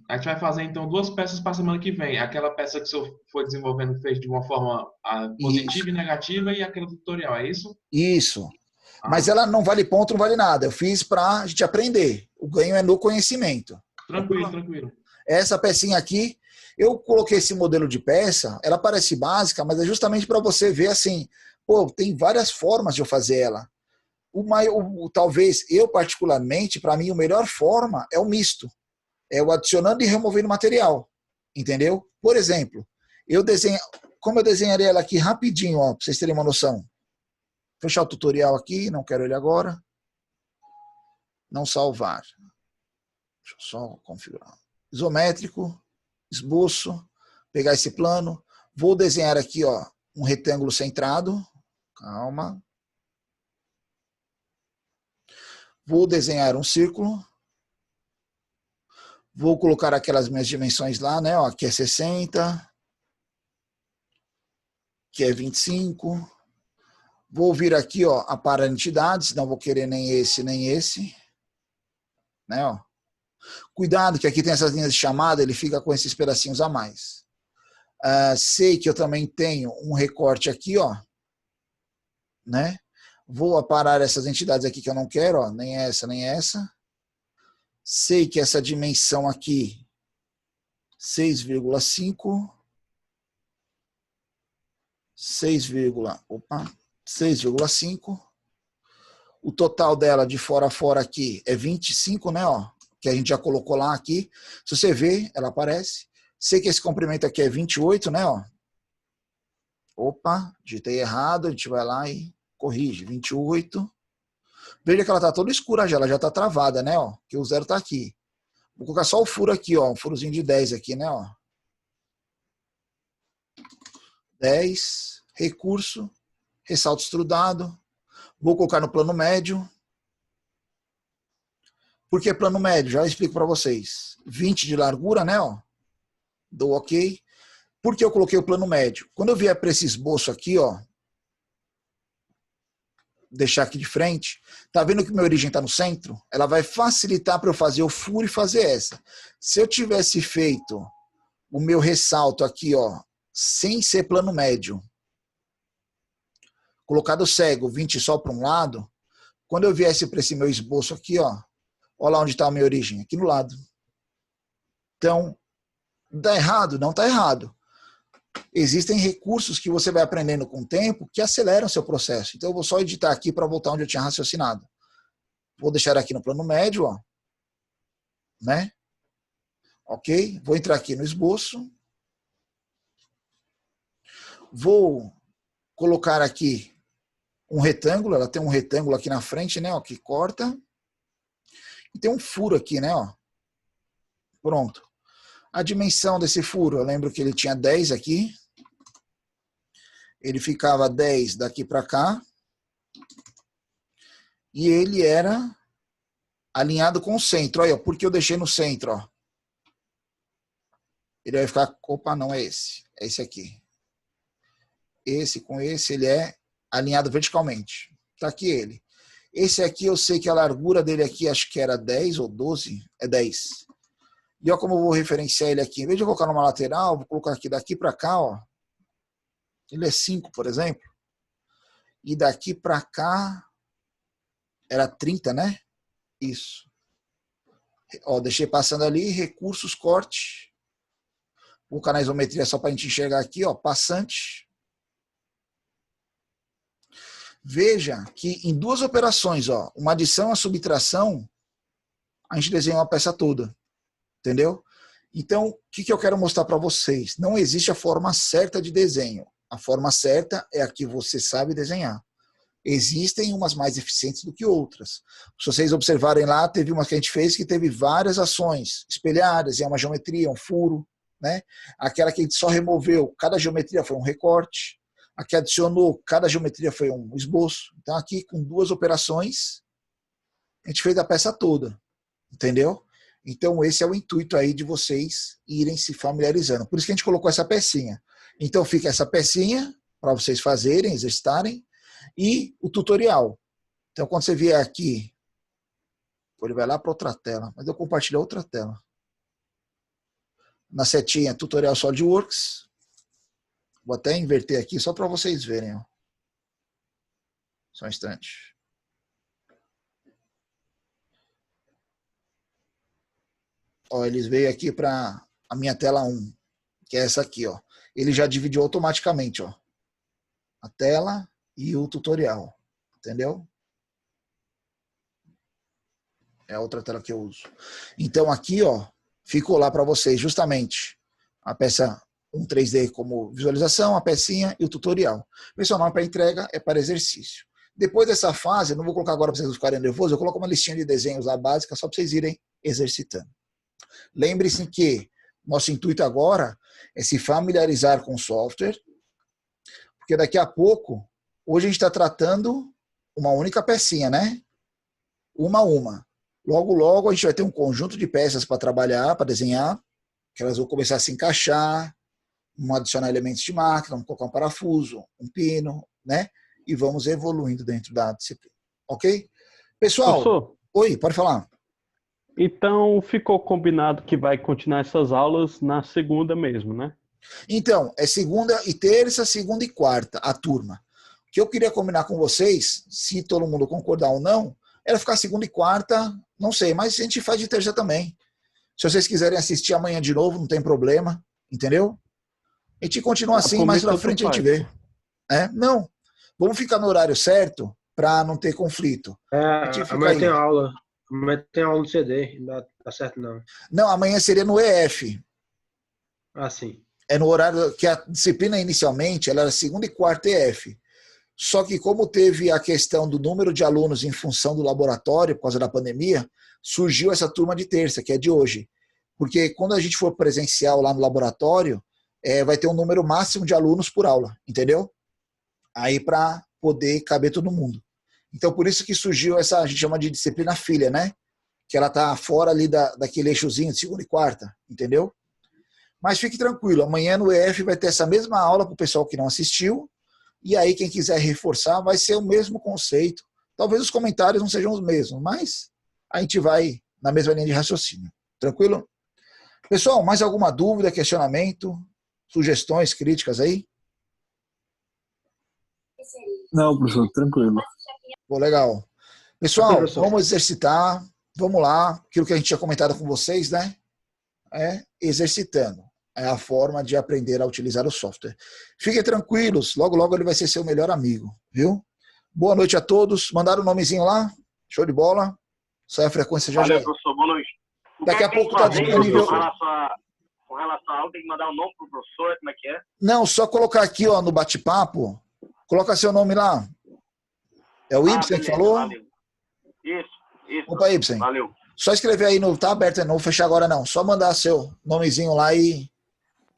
a gente vai fazer então duas peças para a semana que vem. Aquela peça que o senhor foi desenvolvendo fez de uma forma positiva e negativa e aquela tutorial, é isso? Isso. Mas ela não vale ponto, não vale nada. Eu fiz para a gente aprender. O ganho é no conhecimento. Tranquilo, tranquilo. Essa pecinha aqui, eu coloquei esse modelo de peça, ela parece básica, mas é justamente para você ver assim, pô, tem várias formas de eu fazer ela. Talvez, eu particularmente, para mim, a melhor forma é o misto. É o adicionando e removendo material. Entendeu? Por exemplo, como eu desenharia ela aqui rapidinho, ó, para vocês terem uma noção. Fechar o tutorial aqui, não quero ele agora. Não salvar. Deixa eu só configurar. Isométrico, esboço, pegar esse plano. Vou desenhar aqui, ó, um retângulo centrado. Calma. Vou desenhar um círculo. Vou colocar aquelas minhas dimensões lá, né? Ó, aqui é 60. Aqui é 25. Vou vir aqui, ó, a para entidades. Não vou querer nem esse, nem esse. Né, ó. Cuidado que aqui tem essas linhas de chamada, ele fica com esses pedacinhos a mais. Sei que eu também tenho um recorte aqui, ó. Né? Vou aparar essas entidades aqui que eu não quero, ó, nem essa, nem essa. Sei que essa dimensão aqui, 6,5. 6,5. O total dela de fora a fora aqui é 25, né, ó, que a gente já colocou lá aqui. Se você ver, ela aparece. Sei que esse comprimento aqui é 28, né, ó. Opa, digitei errado, a gente vai lá e corrige, 28. Veja que ela tá toda escura já, ela já tá travada, né, ó, que o zero tá aqui. Vou colocar só o furo aqui, ó, um furozinho de 10 aqui, né, ó. 10, recurso, ressalto extrudado. Vou colocar no plano médio. Por que plano médio? Já explico para vocês. 20 de largura, né? Ó. Dou OK. Por que eu coloquei o plano médio? Quando eu vier para esse esboço aqui, ó, deixar aqui de frente, tá vendo que minha origem está no centro? Ela vai facilitar para eu fazer o furo e fazer essa. Se eu tivesse feito o meu ressalto aqui, ó, sem ser plano médio, colocado cego, 20 só para um lado, quando eu viesse para esse meu esboço aqui, ó, olha lá onde está a minha origem, aqui no lado. Então, dá errado? Não está errado. Existem recursos que você vai aprendendo com o tempo que aceleram o seu processo. Então, eu vou só editar aqui para voltar onde eu tinha raciocinado. Vou deixar aqui no plano médio, ó, né? Ok? Vou entrar aqui no esboço. Vou colocar aqui um retângulo. Ela tem um retângulo aqui na frente, né? Ó, que corta. E tem um furo aqui, né? Ó. Pronto. A dimensão desse furo, eu lembro que ele tinha 10 aqui. Ele ficava 10 daqui para cá. E ele era alinhado com o centro. Olha, por que eu deixei no centro? Ó. Ele vai ficar... Opa, não é esse. É esse aqui. Esse com esse, ele é alinhado verticalmente. Tá aqui ele. Esse aqui, eu sei que a largura dele aqui, acho que era 10 ou 12. É 10. E olha como eu vou referenciar ele aqui. Em vez de eu colocar numa lateral, vou colocar aqui daqui para cá, ó. Ele é 5, por exemplo. E daqui para cá era 30, né? Isso. Ó, deixei passando ali, recursos, corte. Vou colocar na isometria só para a gente enxergar aqui, ó, passante. Veja que em duas operações, ó, uma adição e uma subtração, a gente desenhou a peça toda. Entendeu? Então, o que eu quero mostrar para vocês? Não existe a forma certa de desenho. A forma certa é a que você sabe desenhar. Existem umas mais eficientes do que outras. Se vocês observarem lá, teve uma que a gente fez que teve várias ações espelhadas, é uma geometria, um furo, né? Aquela que a gente só removeu, cada geometria foi um recorte. A que adicionou, cada geometria foi um esboço. Então, aqui, com duas operações, a gente fez a peça toda. Entendeu? Então, esse é o intuito aí de vocês irem se familiarizando. Por isso que a gente colocou essa pecinha. Então, fica essa pecinha para vocês fazerem, exercitarem, e o tutorial. Então, quando você vier aqui, ele vai lá para outra tela, mas eu compartilho outra tela. Na setinha, tutorial SolidWorks. Vou até inverter aqui só para vocês verem. Ó. Só um instante. Ó, eles veio aqui para a minha tela 1, que é essa aqui, ó. Ele já dividiu automaticamente, ó. A tela e o tutorial, entendeu? É a outra tela que eu uso. Então aqui, ó, ficou lá para vocês justamente a peça 3D como visualização, a pecinha e o tutorial. Pessoal, não é para entrega, é para exercício. Depois dessa fase, eu não vou colocar agora para vocês ficarem nervosos, eu coloco uma listinha de desenhos lá básica só para vocês irem exercitando. Lembre-se que nosso intuito agora é se familiarizar com o software, porque daqui a pouco, hoje a gente está tratando uma única pecinha, né? Uma a uma. Logo, logo a gente vai ter um conjunto de peças para trabalhar, para desenhar, que elas vão começar a se encaixar, vamos adicionar elementos de máquina, vamos colocar um parafuso, um pino, né? E vamos evoluindo dentro da disciplina. Ok? Pessoal, Professor, oi, pode falar. então ficou combinado que vai continuar essas aulas na segunda mesmo, né? Então, é segunda e terça, segunda e quarta, a turma. O que eu queria combinar com vocês, se todo mundo concordar ou não, era ficar segunda e quarta, não sei, mas a gente faz de terça também. Se vocês quiserem assistir amanhã de novo, não tem problema, entendeu? A gente continua assim, mais pra frente a gente vê. É? Não, vamos ficar no horário certo para não ter conflito. Amanhã tem aula. Amanhã tem aula no CD, não dá certo não. Não, amanhã seria no EF. Ah, sim. É no horário que a disciplina inicialmente ela era segunda e quarta EF. Só que como teve a questão do número de alunos em função do laboratório, por causa da pandemia, surgiu essa turma de terça, que é de hoje. Porque quando a gente for presencial lá no laboratório, vai ter um número máximo de alunos por aula, entendeu? Aí para poder caber todo mundo. Então por isso que surgiu essa, a gente chama de disciplina filha, né? Que ela tá fora ali daquele eixozinho de segunda e quarta, entendeu? Mas fique tranquilo, amanhã no EF vai ter essa mesma aula para o pessoal que não assistiu, e aí quem quiser reforçar vai ser o mesmo conceito. Talvez os comentários não sejam os mesmos, mas a gente vai na mesma linha de raciocínio. Tranquilo? Pessoal, mais alguma dúvida, questionamento, sugestões, críticas aí? Não, professor, tranquilo. Pô, legal. Pessoal, professor. vamos exercitar. Vamos lá. Aquilo que a gente tinha comentado com vocês, né? É exercitando. É a forma de aprender a utilizar o software. Fiquem tranquilos. Logo, logo ele vai ser seu melhor amigo, viu? Boa noite a todos. Mandaram o nomezinho lá? Show de bola. Sai a frequência já já. Valeu, professor. Boa noite. O Daqui que a é que tem pouco que tá fazer disponível. com relação a aula, tem que mandar o nome pro professor, como é que é? Não, só colocar aqui, ó, no bate-papo. Coloca seu nome lá. É o Ibsen que beleza, falou? valeu. Isso. Opa, Ibsen. Valeu. Só escrever aí no. Tá aberto, não vou fechar agora não. Só mandar seu nomezinho lá e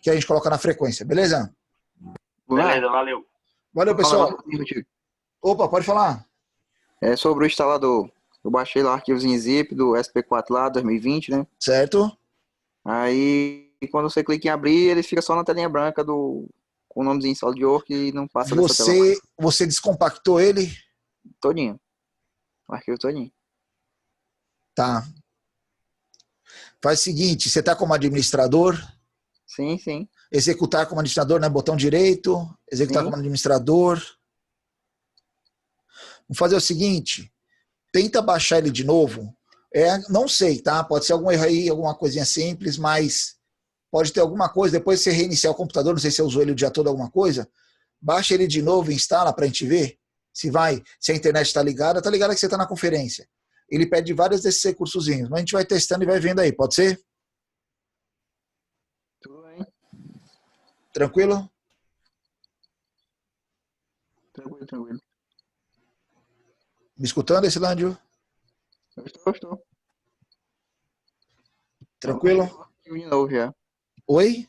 que a gente coloca na frequência, beleza? Beleza, valeu. Valeu, pessoal. Fala, contigo. Opa, pode falar. É sobre o instalador. Eu baixei lá arquivos em zip do SP4 lá, 2020, né? Certo? Aí, quando você clica em abrir, ele fica só na telinha branca com o nomezinho SolidWorks e não passa dessa tela. Você descompactou ele? Todinho. O arquivo todinho. Tá. Faz o seguinte, você tá como administrador, Sim. executar como administrador, né? Botão direito, executar Sim. como administrador. Vamos fazer o seguinte, tenta baixar ele de novo. Não sei, tá? Pode ser algum erro aí, alguma coisinha simples, mas pode ter alguma coisa. Depois você reiniciar o computador, não sei se você usou ele o dia todo, alguma coisa. Baixa ele de novo e instala para a gente ver se a internet está ligada. Tá ligada que você está na conferência. Ele pede vários desses recursozinhos, mas a gente vai testando e vai vendo aí, pode ser? Tudo bem. Tranquilo? Tranquilo. Me escutando, Esilândio? Eu estou. Tranquilo? Arquivo de novo já. Oi?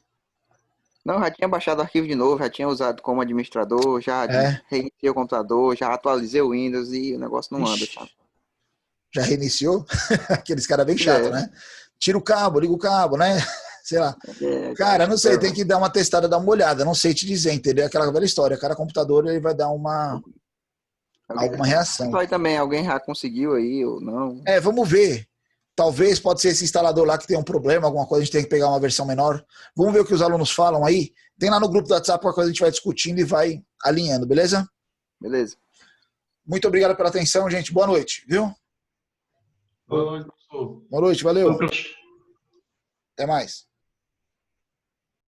Não, já tinha baixado o arquivo de novo, já tinha usado como administrador, já reiniciei o computador, já atualizei o Windows e o negócio não anda, sabe? Já reiniciou? Aqueles caras bem chatos, né? Tira o cabo, liga o cabo, né? Sei lá. Cara, não sei, tem que dar uma testada, dar uma olhada, não sei te dizer, entendeu? Aquela velha história, cada computador ele vai dar alguma reação. Vai também, alguém já conseguiu aí ou não? Vamos ver. Talvez pode ser esse instalador lá que tem um problema, alguma coisa, a gente tem que pegar uma versão menor. Vamos ver o que os alunos falam aí. Tem lá no grupo do WhatsApp qualquer coisa a gente vai discutindo e vai alinhando, beleza? Beleza. Muito obrigado pela atenção, gente. Boa noite, viu? Boa noite, professor. Boa noite, valeu. Professor. Até mais.